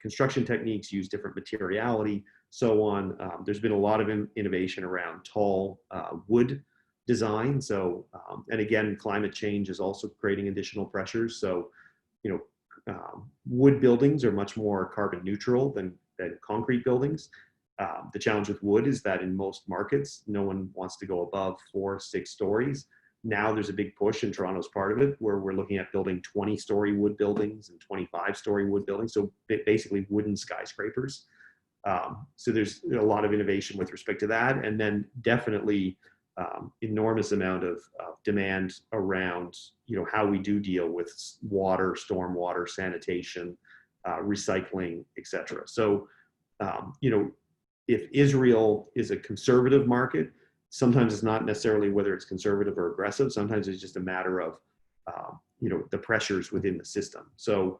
construction techniques, use different materiality, so on. There's been a lot of innovation around tall wood design. So, and again, climate change is also creating additional pressures. So, wood buildings are much more carbon neutral than concrete buildings. The challenge with wood is that in most markets, no one wants to go above 4 or 6 stories. Now there's a big push, and Toronto's part of it, where we're looking at building 20-story wood buildings and 25-story wood buildings. So basically wooden skyscrapers. So there's a lot of innovation with respect to that, and then definitely enormous amount of demand around, you know, how we do deal with water, stormwater, sanitation, recycling, etc. So, you know, if Israel is a conservative market, sometimes it's not necessarily whether it's conservative or aggressive. Sometimes it's just a matter of, you know, the pressures within the system. So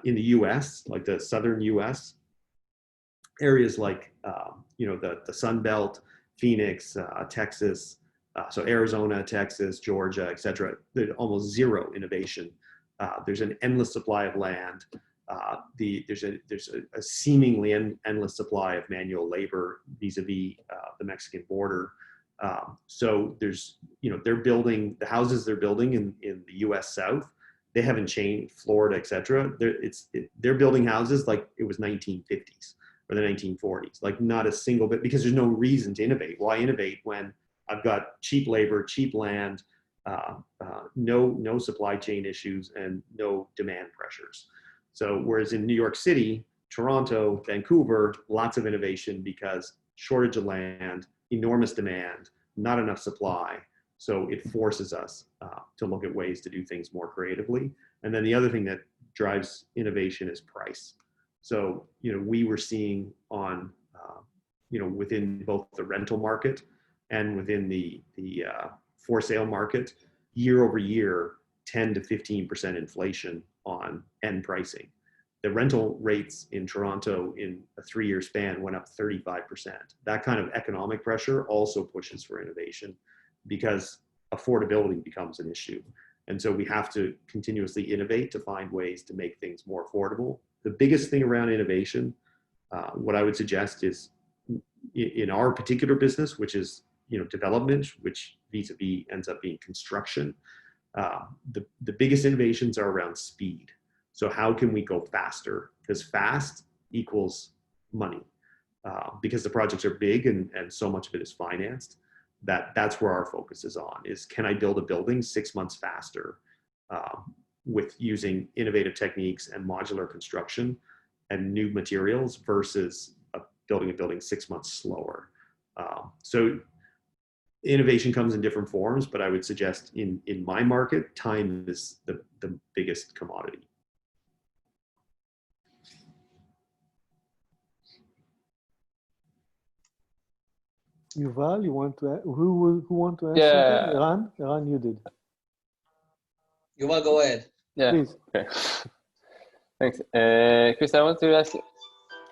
in the U.S., like the southern U.S., areas like, you know, the Sun Belt, Phoenix, Texas, so Arizona, Texas, Georgia, et cetera, there's almost zero innovation. There's an endless supply of land. There's a seemingly endless supply of manual labor vis-a-vis the Mexican border. So there's, you know, they're building, the houses they're building in the US South, they haven't changed, Florida, et cetera. They're building houses like it was 1950s or the 1940s, like not a single bit, because there's no reason to innovate. Why innovate when I've got cheap labor, cheap land, no supply chain issues, and no demand pressures. So whereas in New York City, Toronto, Vancouver, lots of innovation because shortage of land, enormous demand, not enough supply. So it forces us to look at ways to do things more creatively. And then the other thing that drives innovation is price. So, you know, we were seeing on, you know, within both the rental market and within the for sale market, year over year, 10 to 15% inflation on end pricing. The rental rates in Toronto in a 3-year span went up 35%. That kind of economic pressure also pushes for innovation because affordability becomes an issue. And so we have to continuously innovate to find ways to make things more affordable. The biggest thing around innovation, what I would suggest is in our particular business, which is, you know, development, which vis-a-vis ends up being construction, the biggest innovations are around speed. So how can we go faster? Because fast equals money. Because the projects are big and so much of it is financed, that's where our focus is on, is can I build a building 6 months faster with using innovative techniques and modular construction and new materials versus building a building 6 months slower. So innovation comes in different forms, but I would suggest in my market, time is the biggest commodity. Yuval, you want to who want to ask Yeah. something? Eran, you did. Yuval, go ahead. Yeah. Please. Okay. Thanks. Chris, I want to ask,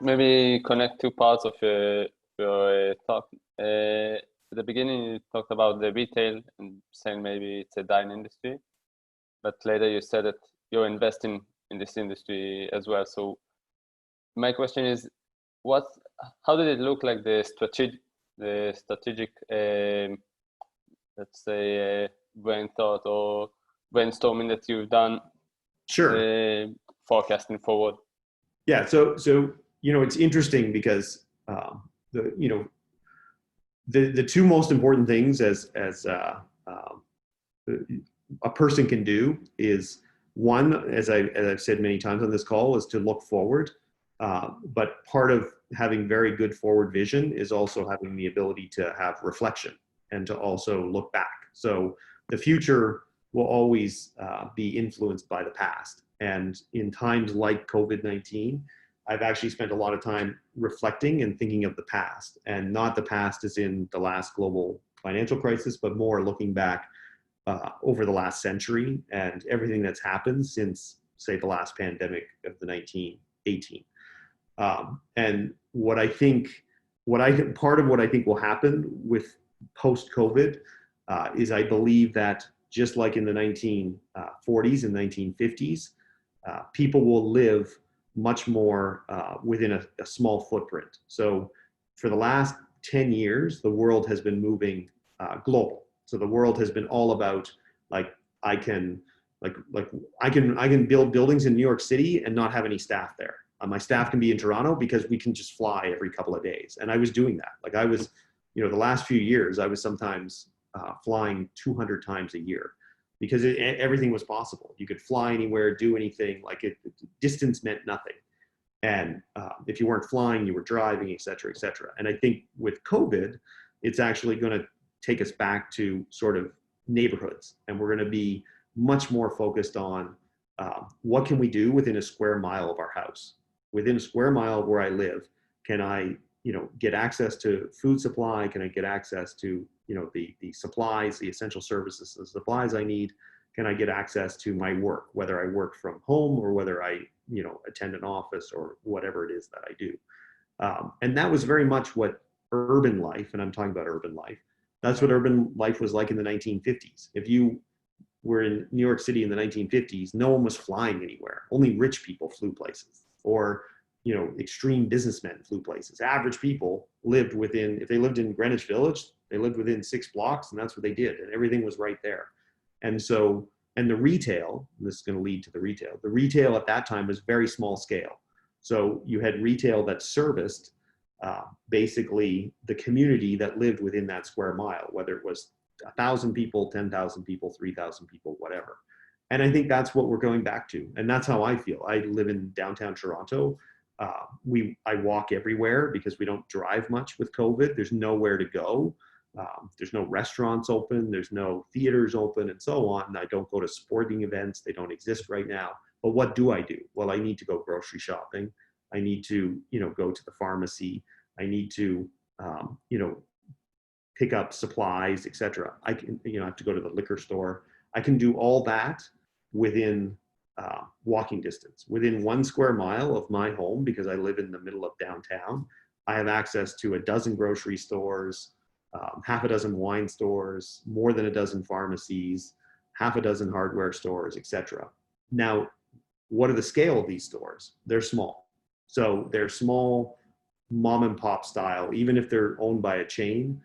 maybe connect two parts of your talk. At the beginning, you talked about the retail and saying maybe it's a dying industry, but later you said that you're investing in this industry as well. So my question is, how did it look like the strategic, let's say, brain thought or brainstorming that you've done? Sure. Forecasting forward. Yeah. So you know, it's interesting because the two most important things as a person can do is, one, as I've said many times on this call, is to look forward. But part of having very good forward vision is also having the ability to have reflection and to also look back. So the future will always be influenced by the past. And in times like COVID-19, I've actually spent a lot of time reflecting and thinking of the past, and not the past as in the last global financial crisis, but more looking back over the last century and everything that's happened since, say, the last pandemic of the 1918. And part of what I think will happen with post-COVID is I believe that just like in the 1940s and 1950s, people will live much more within a small footprint. So for the last 10 years, the world has been moving global. So the world has been all about, like, I can build buildings in New York City and not have any staff there. My staff can be in Toronto because we can just fly every couple of days. And I was doing that. Like I was, you know, the last few years, I was sometimes flying 200 times a year because everything was possible. You could fly anywhere, do anything, distance meant nothing. And if you weren't flying, you were driving, et cetera, et cetera. And I think with COVID, it's actually going to take us back to sort of neighborhoods. And we're going to be much more focused on what can we do within a square mile of our house? Within a square mile of where I live, can I, get access to food supply? Can I get access to, the supplies, the essential services, the supplies I need? Can I get access to my work, whether I work from home or whether I, attend an office or whatever it is that I do? And that was very much what urban life, and I'm talking about urban life, that's what urban life was like in the 1950s. If you were in New York City in the 1950s, no one was flying anywhere. Only rich people flew places, or extreme businessmen flew places. Average people lived within, if they lived in Greenwich Village, they lived within 6 blocks, and that's what they did, and everything was right there. And so, and the retail, and this is going to lead to the retail at that time was very small scale. So you had retail that serviced basically the community that lived within that square mile, whether it was 1,000 people, 10,000 people, 3,000 people, whatever. And I think that's what we're going back to. And that's how I feel. I live in downtown Toronto. I walk everywhere because we don't drive much with COVID. There's nowhere to go. There's no restaurants open. There's no theaters open and so on. And I don't go to sporting events. They don't exist right now. But what do I do? Well, I need to go grocery shopping. I need to, go to the pharmacy. I need to, pick up supplies, etc. I can, I have to go to the liquor store. I can do all that within walking distance. Within 1 square mile of my home, because I live in the middle of downtown, I have access to a dozen grocery stores, half a dozen wine stores, more than a dozen pharmacies, half a dozen hardware stores, etc. Now, what are the scale of these stores? They're small. So they're small mom and pop style, even if they're owned by a chain.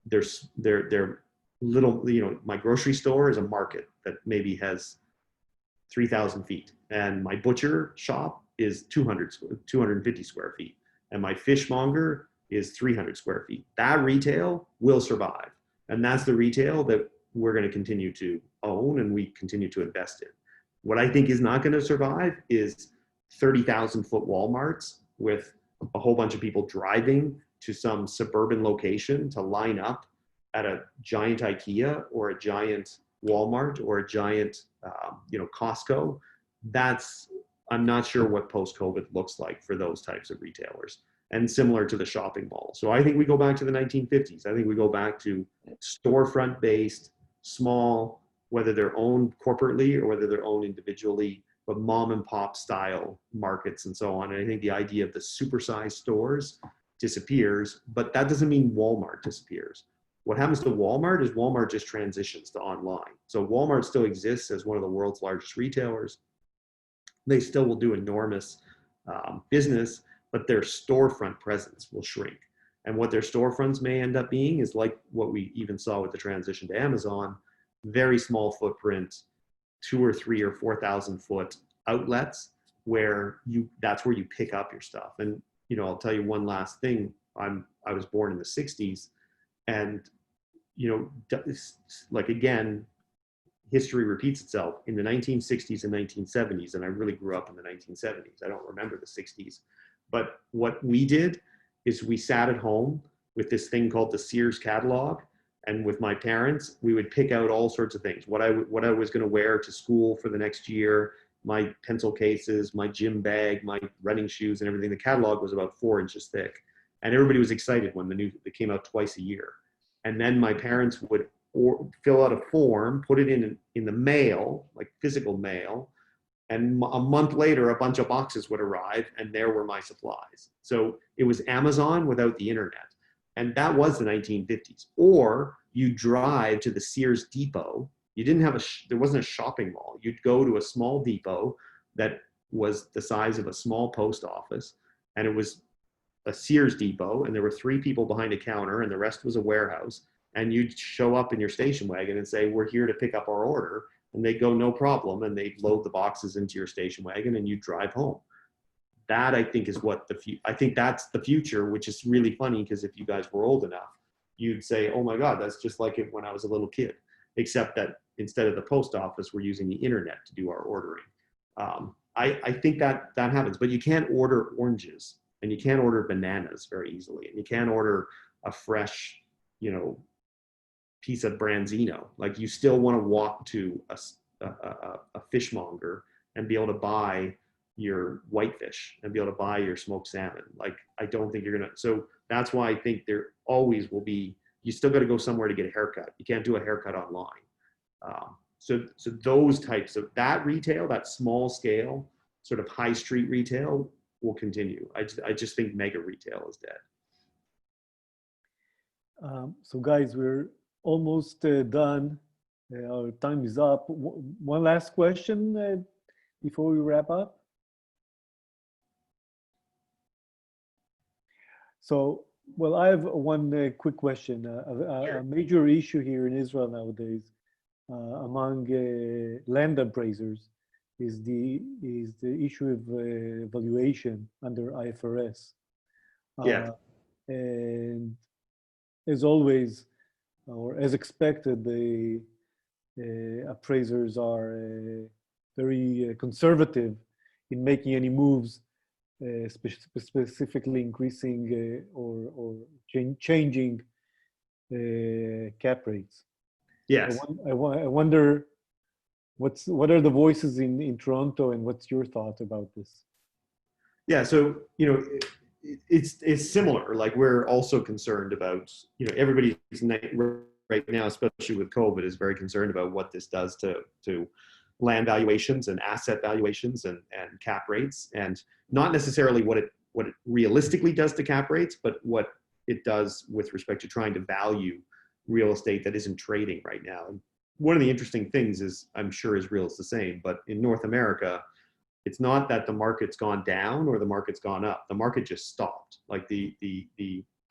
They're little, my grocery store is a market that maybe has 3,000 feet, and my butcher shop is 250 square feet, and my fishmonger is 300 square feet. That retail will survive, and that's the retail that we're going to continue to own and we continue to invest in. What I think is not going to survive is 30,000 foot Walmarts with a whole bunch of people driving to some suburban location to line up at a giant IKEA or a giant Walmart or a giant, Costco. I'm not sure what post-COVID looks like for those types of retailers, and similar to the shopping mall. So I think we go back to the 1950s. I think we go back to storefront-based, small, whether they're owned corporately or whether they're owned individually, but mom and pop style markets and so on. And I think the idea of the supersized stores disappears, but that doesn't mean Walmart disappears. What happens to Walmart is Walmart just transitions to online. So Walmart still exists as one of the world's largest retailers. They still will do enormous business, but their storefront presence will shrink. And what their storefronts may end up being is like what we even saw with the transition to Amazon, very small footprint, 2 or 3 or 4,000 foot outlets where that's where you pick up your stuff. And I'll tell you one last thing. I was born in the 60s, and like again, history repeats itself. In the 1960s and 1970s, and I really grew up in the 1970s. I don't remember the 60s, but what we did is we sat at home with this thing called the Sears catalog, and with my parents, we would pick out all sorts of things. What I was going to wear to school for the next year, my pencil cases, my gym bag, my running shoes, and everything. The catalog was about 4 inches thick, and everybody was excited when they came out twice a year. And then my parents would fill out a form, put it in the mail, like physical mail, and a month later, a bunch of boxes would arrive, and there were my supplies. So it was Amazon without the internet. And that was the 1950s. Or you drive to the Sears depot. You didn't have there wasn't a shopping mall. You'd go to a small depot that was the size of a small post office, and it was a Sears depot, and there were 3 people behind a counter, and the rest was a warehouse. And you'd show up in your station wagon and say, "We're here to pick up our order." And they'd go, "No problem." And they'd load the boxes into your station wagon, and you'd drive home. That, I think, is what I think that's the future, which is really funny, because if you guys were old enough, you'd say, "Oh my God, that's just like it when I was a little kid," except that instead of the post office, we're using the internet to do our ordering. I think that happens, but you can't order oranges and you can't order bananas very easily. And you can't order a fresh, you know, piece of branzino. Like you still want to walk to a fishmonger and be able to buy your whitefish and be able to buy your smoked salmon. Like, I don't think you're going to, so that's why I think there always will be, you still got to go somewhere to get a haircut. You can't do a haircut online. So those types of, that retail, that small scale, sort of high street retail will continue. I just think mega retail is dead. So guys, we're almost done. Our time is up. One last question before we wrap up. So, well, I have one quick question. Sure. A major issue here in Israel nowadays among land appraisers is the issue of valuation under IFRS. Yeah. And as always, or as expected, the appraisers are very conservative in making any moves, specifically increasing or changing cap rates. Yes. I wonder what are the voices in Toronto, and what's your thought about this? Yeah. So, you know, it's similar. Like, we're also concerned about, you know, everybody's right now, especially with COVID, is very concerned about what this does to land valuations and asset valuations and cap rates, and not necessarily what it realistically does to cap rates, but what it does with respect to trying to value real estate that isn't trading right now. And one of the interesting things is, I'm sure Israel is the same, but in North America, it's not that the market's gone down or the market's gone up. The market just stopped. Like the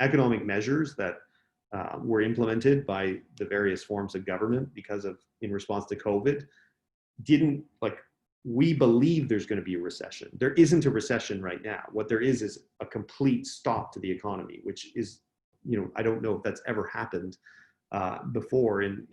economic measures that were implemented by the various forms of government in response to COVID didn't, like, we believe there's going to be a recession. There isn't a recession right now. What there is a complete stop to the economy, which is, you know, I don't know if that's ever happened before in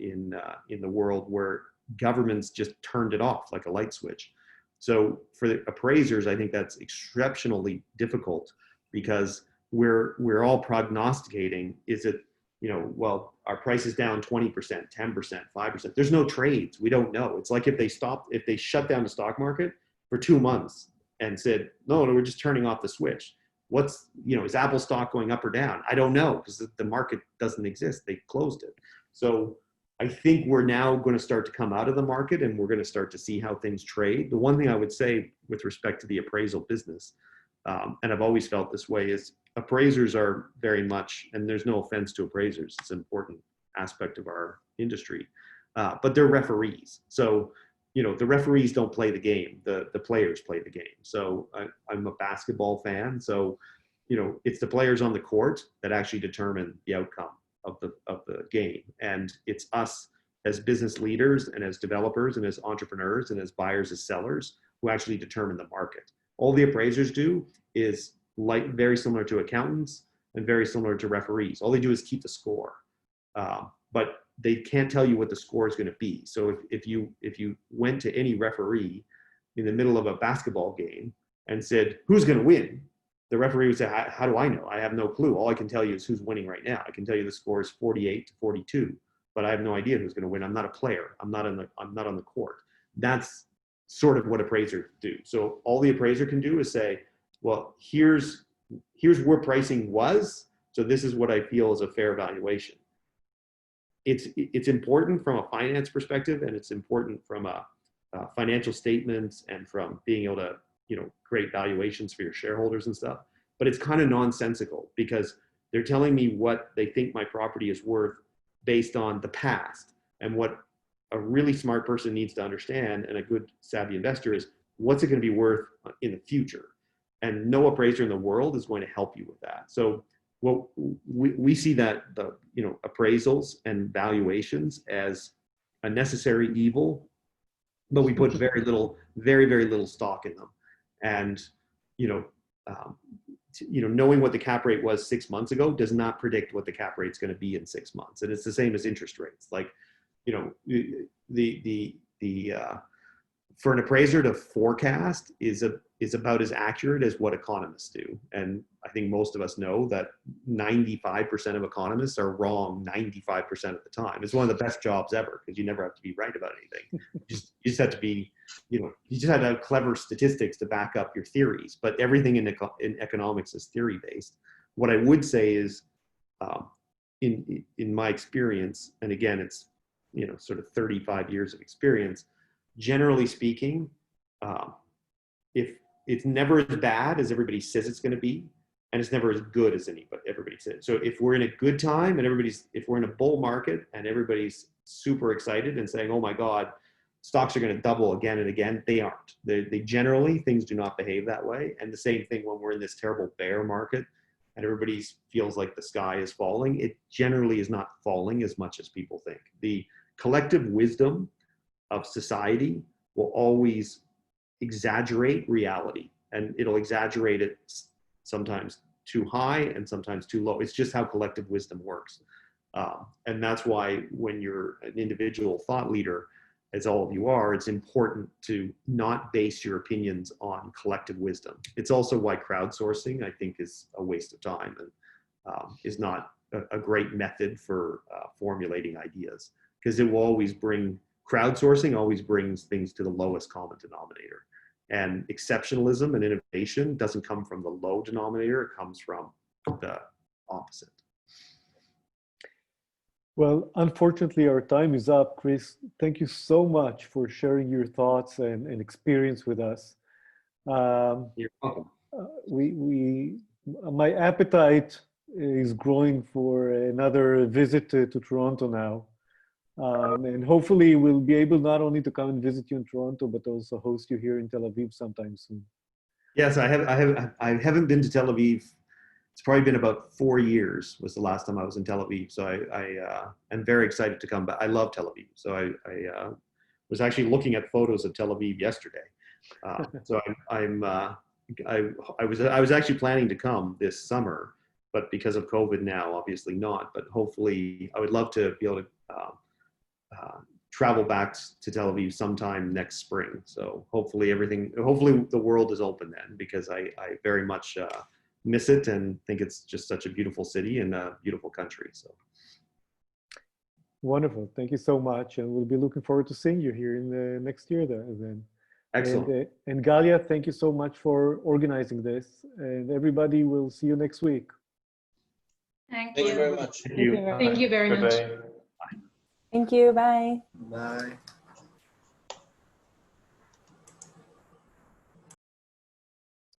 the world, where governments just turned it off like a light switch. So for the appraisers, I think that's exceptionally difficult, because we're all prognosticating, is it, you know, well, our price is down 20%, 10%, 5%. There's no trades. We don't know. It's like if they shut down the stock market for 2 months and said, no, we're just turning off the switch. What's, you know, is Apple stock going up or down? I don't know, because the market doesn't exist. They closed it. So I think we're now going to start to come out of the market, and we're going to start to see how things trade. The one thing I would say with respect to the appraisal business, and I've always felt this way, is appraisers are very much, and there's no offense to appraisers, it's an important aspect of our industry, but they're referees. So, you know, the referees don't play the game, the players play the game. So I'm a basketball fan. So, you know, it's the players on the court that actually determine the outcome of the game. And it's us as business leaders and as developers and as entrepreneurs and as buyers, as sellers, who actually determine the market. All the appraisers do is, like, very similar to accountants and very similar to referees. All they do is keep the score, but they can't tell you what the score is going to be. So if you went to any referee in the middle of a basketball game and said, who's going to win? The referee would say, how do I know? I have no clue. All I can tell you is who's winning right now. I can tell you the score is 48-42, but I have no idea who's going to win. I'm not a player. I'm not on the court. That's sort of what appraisers do. So all the appraiser can do is say, well, here's where pricing was, so this is what I feel is a fair valuation. It's important from a finance perspective, and it's important from a financial statements and from being able to, you know, create valuations for your shareholders and stuff. But it's kind of nonsensical, because they're telling me what they think my property is worth based on the past. And what a really smart person needs to understand, and a good savvy investor, is what's it going to be worth in the future. And no appraiser in the world is going to help you with that. So what we see that the, you know, appraisals and valuations as a necessary evil, but we put very little stock in them. And, you know, knowing what the cap rate was 6 months ago does not predict what the cap rate is going to be in 6 months. And it's the same as interest rates. Like, you know, the for an appraiser to forecast is about as accurate as what economists do. And I think most of us know that 95% of economists are wrong 95% of the time. It's one of the best jobs ever because you never have to be right about anything. You just have to be, you just have to have clever statistics to back up your theories. But everything in economics is theory based. What I would say is, in my experience, and again, it's sort of 35 years of experience. Generally speaking, if it's never as bad as everybody says it's going to be, and it's never as good as everybody says. So if we're in a good time and if we're in a bull market and everybody's super excited and saying, "Oh my God, stocks are going to double again and again," they aren't. They generally, things do not behave that way. And the same thing when we're in this terrible bear market and everybody feels like the sky is falling, it generally is not falling as much as people think. The collective wisdom of society will always exaggerate reality, and it'll exaggerate it sometimes too high and sometimes too low. It's just how collective wisdom works. And that's why when you're an individual thought leader, as all of you are, it's important to not base your opinions on collective wisdom. It's also why crowdsourcing, I think, is a waste of time and is not a great method for formulating ideas, because it will always crowdsourcing always brings things to the lowest common denominator. And exceptionalism and innovation doesn't come from the low denominator, it comes from the opposite. Well, unfortunately, our time is up. Chris, thank you so much for sharing your thoughts and experience with us. You're welcome. My appetite is growing for another visit to Toronto now. And hopefully we'll be able not only to come and visit you in Toronto, but also host you here in Tel Aviv sometime soon. Yes, I haven't been to Tel Aviv. It's probably been about 4 years was the last time I was in Tel Aviv. So I'm very excited to come back. I love Tel Aviv. So I was actually looking at photos of Tel Aviv yesterday. So I was actually planning to come this summer, but because of COVID now, obviously not. But hopefully, I would love to be able to travel back to Tel Aviv sometime next spring. So hopefully the world is open then, because I very much miss it and think it's just such a beautiful city and a beautiful country. So wonderful. Thank you so much. And we'll be looking forward to seeing you here in the next year then. Excellent. And Galia, thank you so much for organizing this. And everybody, will see you next week. Thank Thank you you. very much. Thank you. Thank you very much. Bye-bye. Thank you. Bye. Bye.